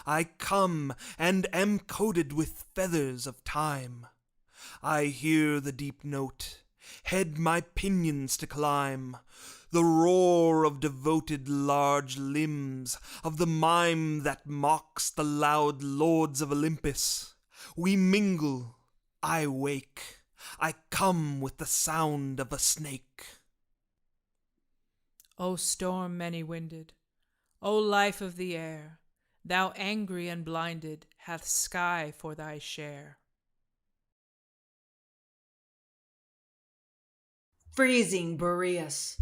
I come and am coated with feathers of time. I hear the deep note, head my pinions to climb, the roar of devoted large limbs, of the mime that mocks the loud lords of Olympus. We mingle, I wake, I come with the sound of a snake. O storm many-winded, O life of the air, thou angry and blinded hath sky for thy share. Freezing Boreas,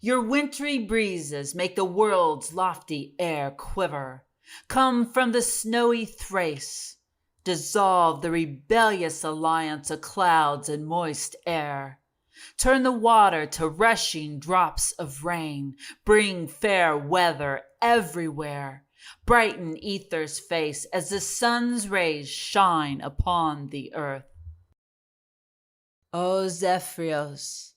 your wintry breezes make the world's lofty air quiver. Come from the snowy Thrace, dissolve the rebellious alliance of clouds and moist air. Turn the water to rushing drops of rain, bring fair weather everywhere. Brighten ether's face as the sun's rays shine upon the earth. O Zephyros,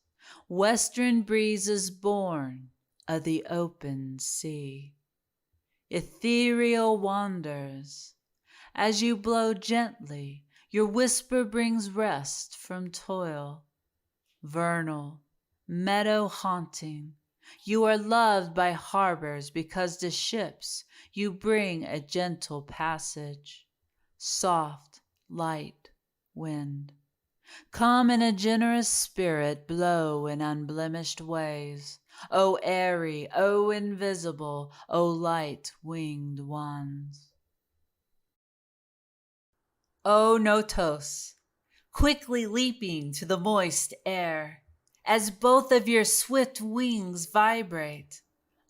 western breezes born of the open sea, ethereal wanders, as you blow gently, your whisper brings rest from toil. Vernal, meadow haunting, you are loved by harbors because to ships you bring a gentle passage. Soft, light wind, come in a generous spirit, blow in unblemished ways. O airy, O invisible, O light-winged ones. O Notos, quickly leaping to the moist air, as both of your swift wings vibrate.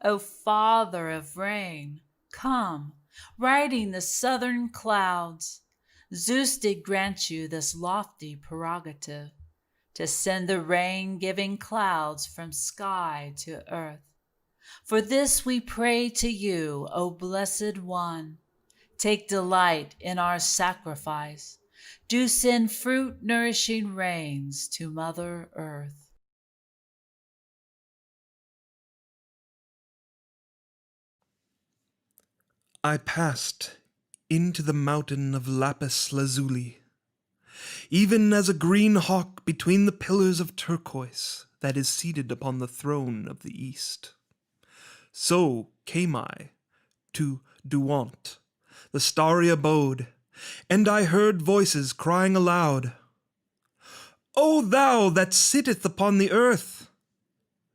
O Father of rain, come, riding the southern clouds. Zeus did grant you this lofty prerogative, to send the rain-giving clouds from sky to earth. For this we pray to you, O Blessed One. Take delight in our sacrifice. Do send fruit-nourishing rains to Mother Earth. I passed into the mountain of lapis lazuli, even as a green hawk between the pillars of turquoise that is seated upon the throne of the east. So came I to Duant, the starry abode, and I heard voices crying aloud, O thou that sittest upon the earth!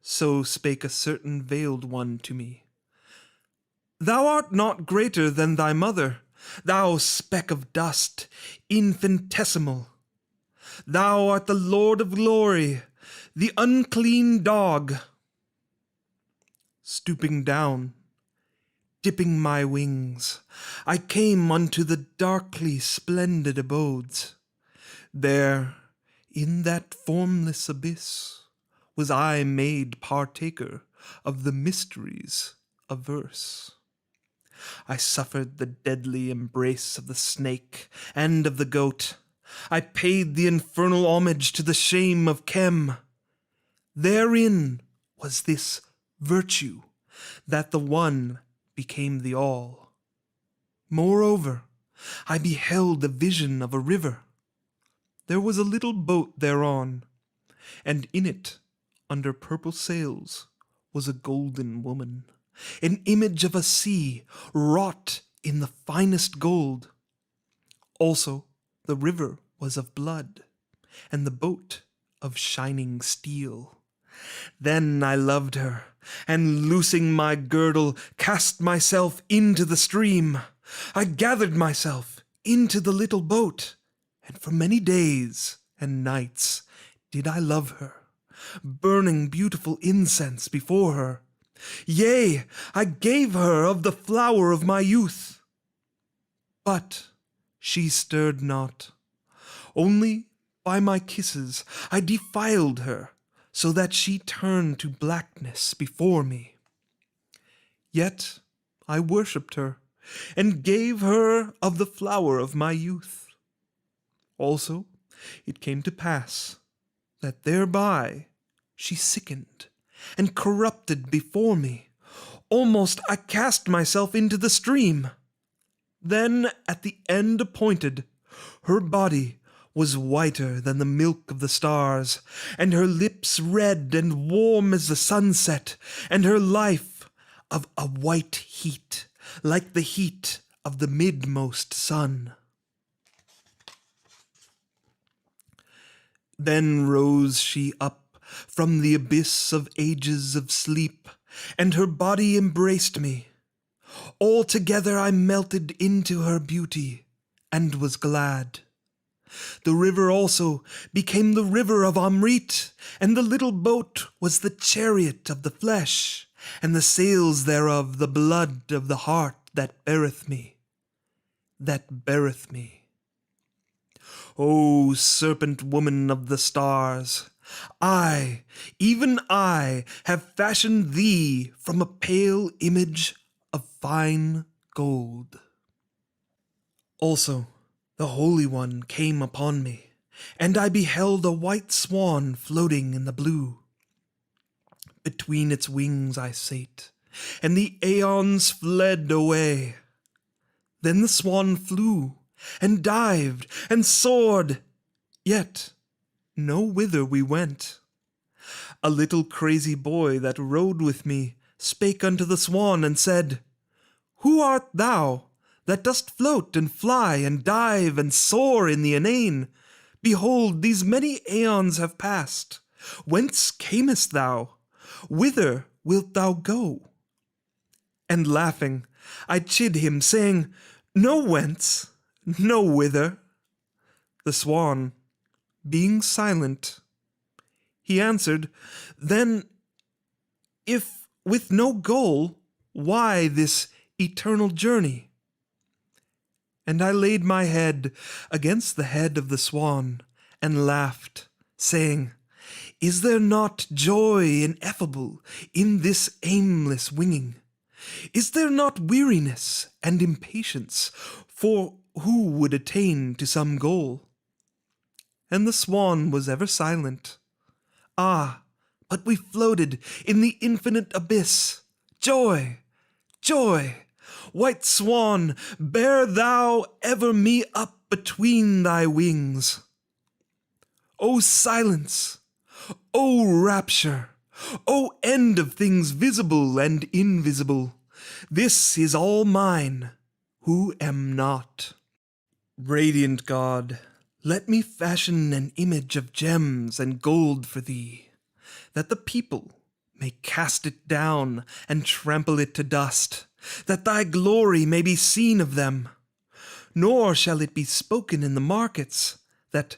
So spake a certain veiled one to me. Thou art not greater than thy mother, thou speck of dust, infinitesimal. Thou art the Lord of glory, the unclean dog. Stooping down, dipping my wings, I came unto the darkly splendid abodes. There, in that formless abyss, was I made partaker of the mysteries of verse. I suffered the deadly embrace of the snake and of the goat. I paid the infernal homage to the shame of Chem. Therein was this virtue, that the one became the all. Moreover, I beheld the vision of a river. There was a little boat thereon, and in it, under purple sails, was a golden woman, an image of a sea wrought in the finest gold. Also, the river was of blood, and the boat of shining steel. Then I loved her, and loosing my girdle, cast myself into the stream. I gathered myself into the little boat, and for many days and nights did I love her, burning beautiful incense before her. Yea, I gave her of the flower of my youth. But she stirred not. Only by my kisses I defiled her, so that she turned to blackness before me. Yet I worshipped her, and gave her of the flower of my youth. Also, it came to pass that thereby she sickened and corrupted before me. Almost I cast myself into the stream. Then, at the end appointed, her body was whiter than the milk of the stars, and her lips red and warm as the sunset, and her life of a white heat, like the heat of the midmost sun. Then rose she up from the abyss of ages of sleep, and her body embraced me. Altogether I melted into her beauty, and was glad. The river also became the river of Amrit, and the little boat was the chariot of the flesh, and the sails thereof the blood of the heart that beareth me. O serpent woman of the stars, I, even I, have fashioned thee from a pale image of fine gold. Also, the Holy One came upon me, and I beheld a white swan floating in the blue. Between its wings I sate, and the aeons fled away. Then the swan flew, and dived, and soared, yet no whither we went. A little crazy boy that rode with me spake unto the swan, and said, Who art thou, that dost float and fly and dive and soar in the inane? Behold, these many aeons have passed. Whence camest thou? Whither wilt thou go? And laughing, I chid him, saying, No whence, no whither. The swan, being silent, he answered, Then, if with no goal, why this eternal journey? And I laid my head against the head of the swan, and laughed, saying, Is there not joy ineffable in this aimless winging? Is there not weariness and impatience for who would attain to some goal? And the swan was ever silent. Ah, but we floated in the infinite abyss. Joy, joy! White swan, bear thou ever me up between thy wings. O silence! O rapture! O end of things visible and invisible! This is all mine, who am not. Radiant God, let me fashion an image of gems and gold for thee, that the people may cast it down and trample it to dust, that thy glory may be seen of them. Nor shall it be spoken in the markets, that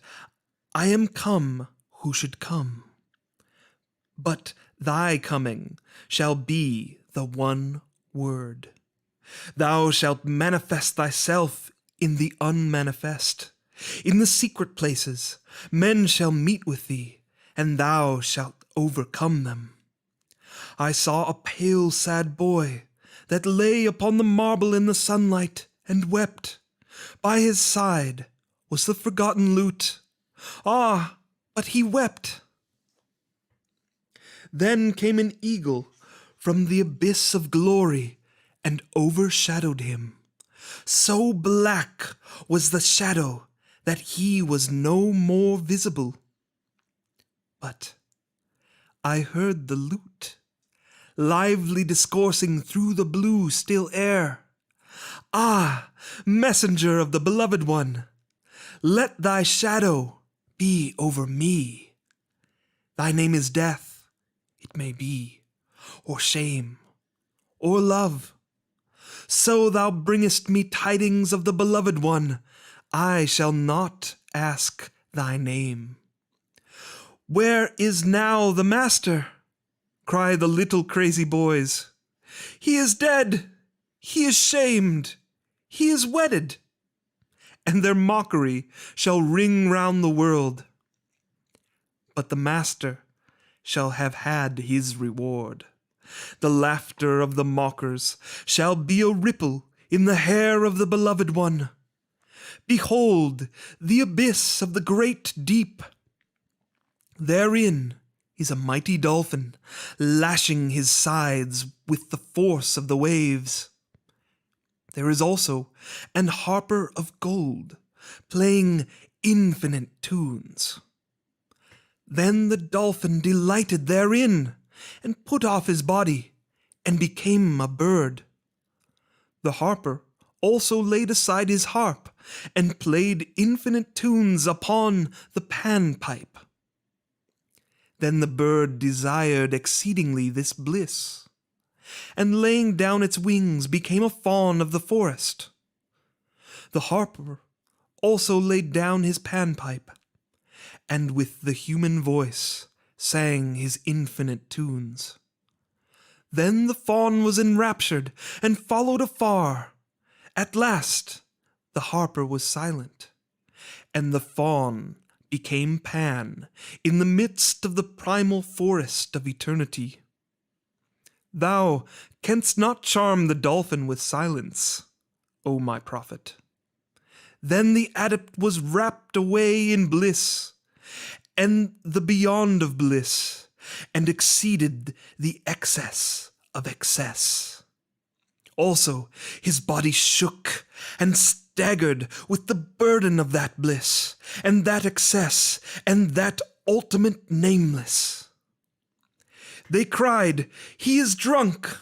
I am come who should come. But thy coming shall be the one word. Thou shalt manifest thyself in the unmanifest. In the secret places men shall meet with thee, and thou shalt overcome them. I saw a pale, sad boy that lay upon the marble in the sunlight and wept. By his side was the forgotten lute. Ah, but he wept. Then came an eagle from the abyss of glory and overshadowed him. So black was the shadow that he was no more visible. But I heard the lute, lively discoursing through the blue still air. Ah, messenger of the beloved one, let thy shadow be over me. Thy name is death, it may be, or shame, or love. So thou bringest me tidings of the beloved one, I shall not ask thy name. Where is now the master? Cry the little crazy boys. He is dead, he is shamed, he is wedded. And their mockery shall ring round the world. But the master shall have had his reward. The laughter of the mockers shall be a ripple in the hair of the beloved one. Behold, the abyss of the great deep. Therein is a mighty dolphin, lashing his sides with the force of the waves. There is also an harper of gold, playing infinite tunes. Then the dolphin delighted therein, and put off his body, and became a bird. The harper also laid aside his harp, and played infinite tunes upon the panpipe. Then the bird desired exceedingly this bliss, and laying down its wings became a fawn of the forest. The harper also laid down his panpipe, and with the human voice sang his infinite tunes. Then the fawn was enraptured, and followed afar. At last the harper was silent, and the fawn became Pan in the midst of the primal forest of eternity. Thou canst not charm the dolphin with silence, O my prophet. Then the adept was wrapped away in bliss, and the beyond of bliss, and exceeded the excess of excess. Also his body shook and staggered with the burden of that bliss, and that excess, and that ultimate nameless. They cried, "He is drunk,"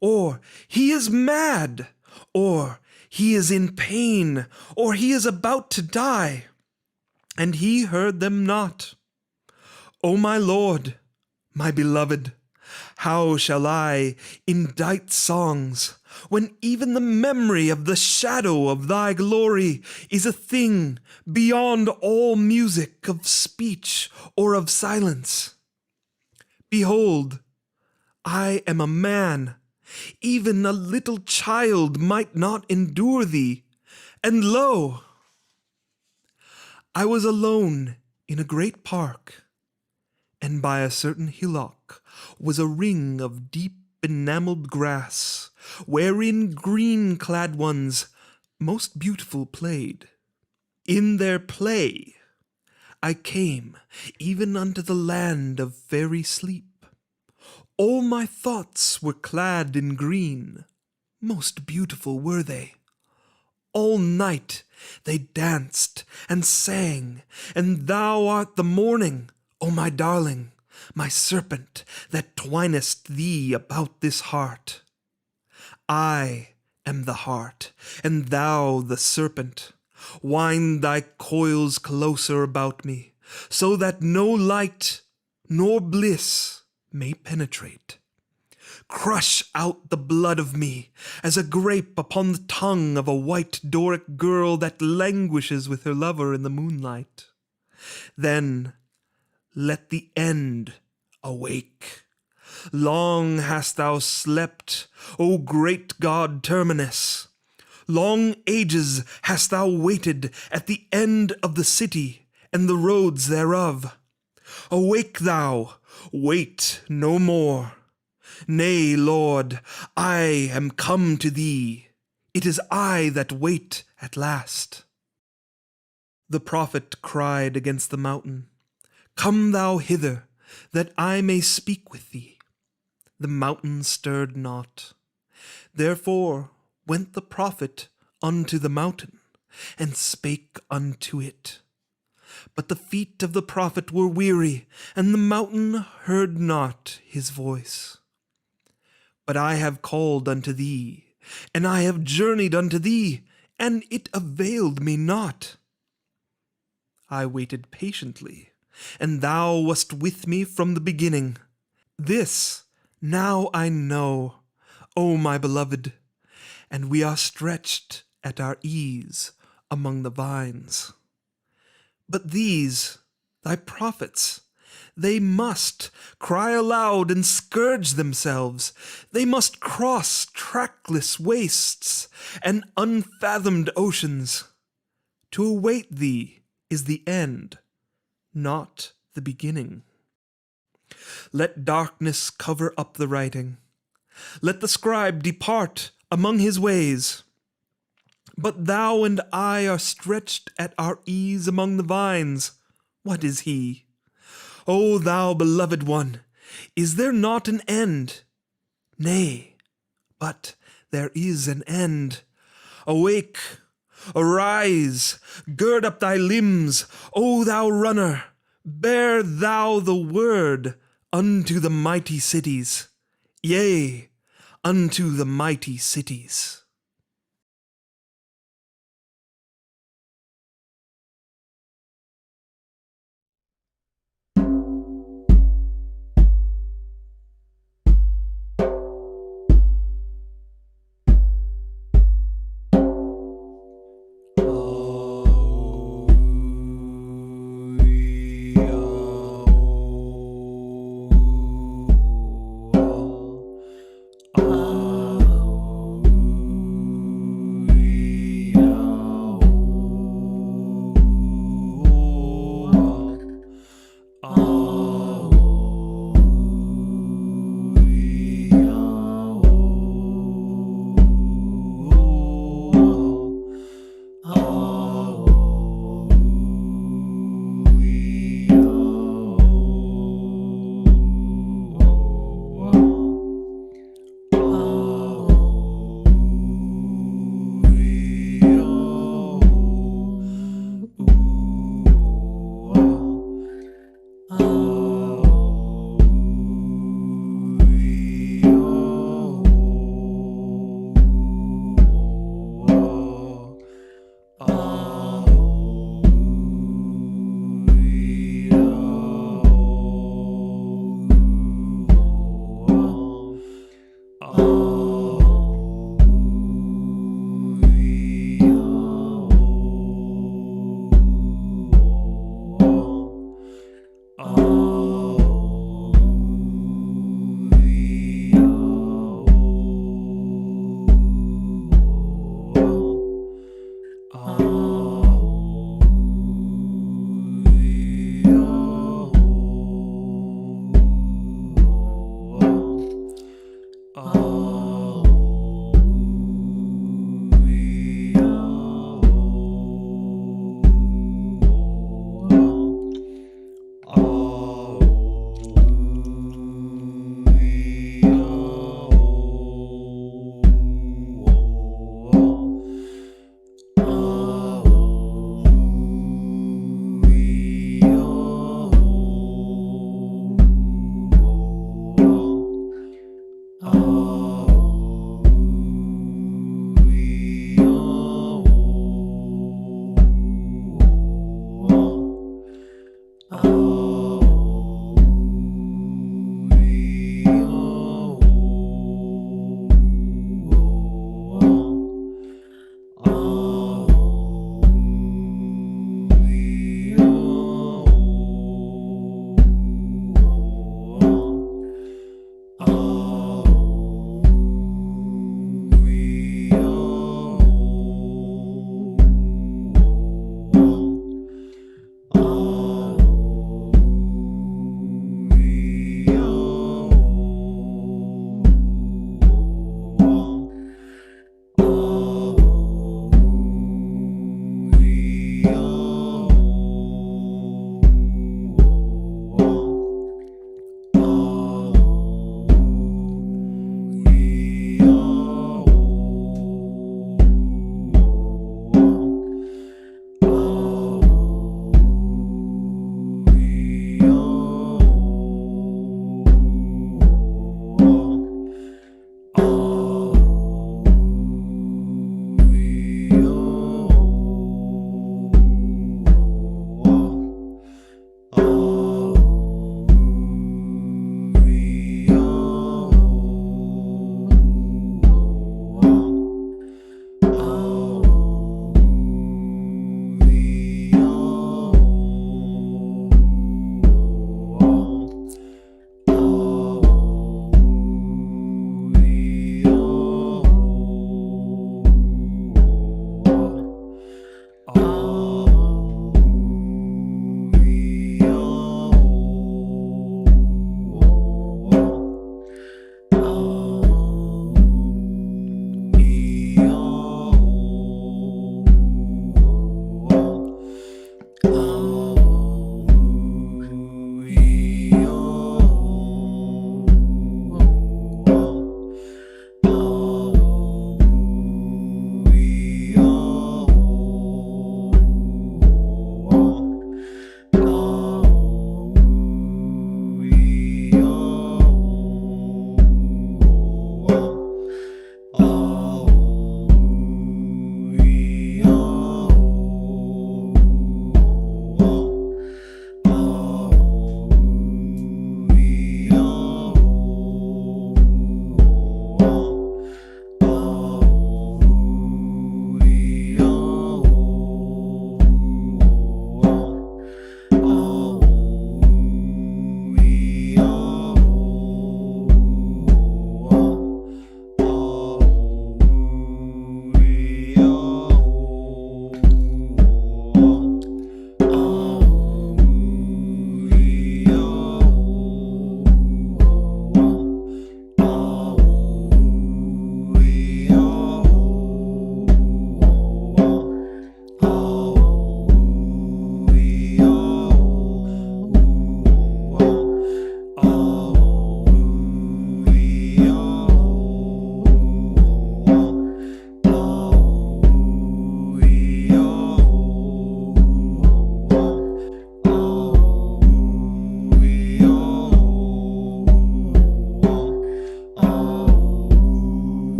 or "He is mad," or "He is in pain," or "He is about to die." And he heard them not. O my Lord, my beloved, how shall I indite songs, when even the memory of the shadow of thy glory is a thing beyond all music of speech or of silence? Behold, I am a man. Even a little child might not endure thee. And lo, I was alone in a great park, and by a certain hillock was a ring of deep enamelled grass, wherein green-clad ones most beautiful played. In their play I came even unto the land of fairy sleep. All my thoughts were clad in green, most beautiful were they. All night they danced and sang, and thou art the morning, O my darling, my serpent that twinest thee about this heart. I am the heart, and thou the serpent. Wind thy coils closer about me, so that no light nor bliss may penetrate. Crush out the blood of me as a grape upon the tongue of a white Doric girl that languishes with her lover in the moonlight. Then let the end awake. Long hast thou slept, O great god Terminus. Long ages hast thou waited at the end of the city and the roads thereof. Awake thou, wait no more. Nay, Lord, I am come to thee. It is I that wait at last. The prophet cried against the mountain, "Come thou hither, that I may speak with thee." The mountain stirred not. Therefore went the prophet unto the mountain, and spake unto it. But the feet of the prophet were weary, and the mountain heard not his voice. But I have called unto thee, and I have journeyed unto thee, and it availed me not. I waited patiently, and thou wast with me from the beginning. This now I know, O my beloved, and we are stretched at our ease among the vines. But these, thy prophets, they must cry aloud and scourge themselves. They must cross trackless wastes and unfathomed oceans. To await thee is the end, not the beginning. Let darkness cover up the writing. Let the scribe depart among his ways. But thou and I are stretched at our ease among the vines. What is he? O thou beloved one, is there not an end? Nay, but there is an end. Awake, arise, gird up thy limbs, O thou runner, bear thou the word unto the mighty cities, yea, unto the mighty cities.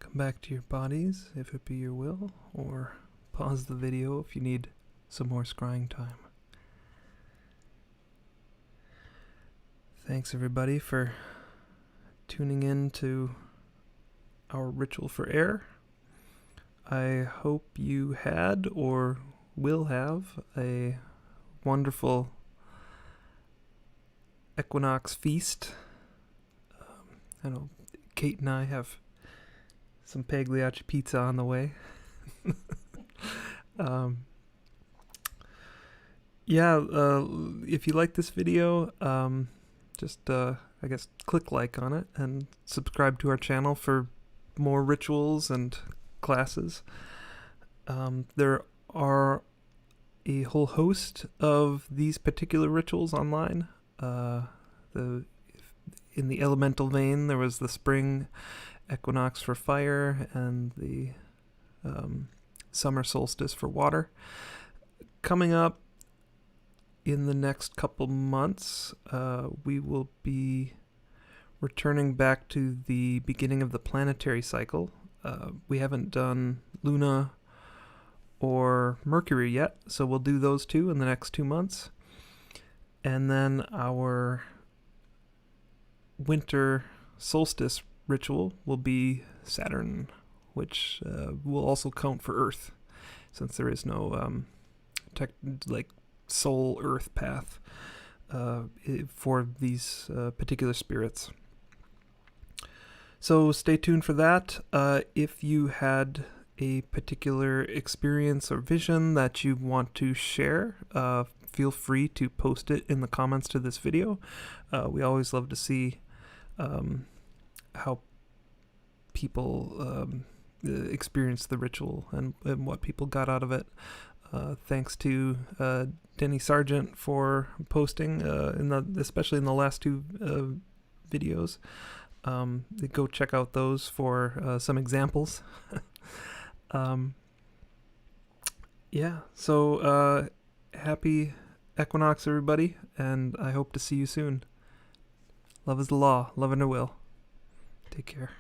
come back to your bodies if it be your will, or pause the video if you need some more scrying time. Thanks everybody for tuning in to our ritual for air. I hope you had or will have a wonderful equinox feast. I know Cate and I have some Pagliacci pizza on the way. If you like this video, just I guess click like on it and subscribe to our channel for more rituals and classes. There are a whole host of these particular rituals online. In the elemental vein, there was the spring equinox for fire and the summer solstice for water. Coming up in the next couple months, we will be returning back to the beginning of the planetary cycle. We haven't done Luna or Mercury yet, so we'll do those two in the next 2 months. And then our winter solstice ritual will be Saturn, which will also count for Earth, since there is no soul Earth path for these particular spirits. So stay tuned for that. If you had a particular experience or vision that you want to share, feel free to post it in the comments to this video. We always love to see how people experience the ritual and what people got out of it. Thanks to Denny Sargent for posting, especially in the last two videos. Go check out those for some examples. So happy equinox, everybody, and I hope to see you soon. Love is the law, love and a will. Take care.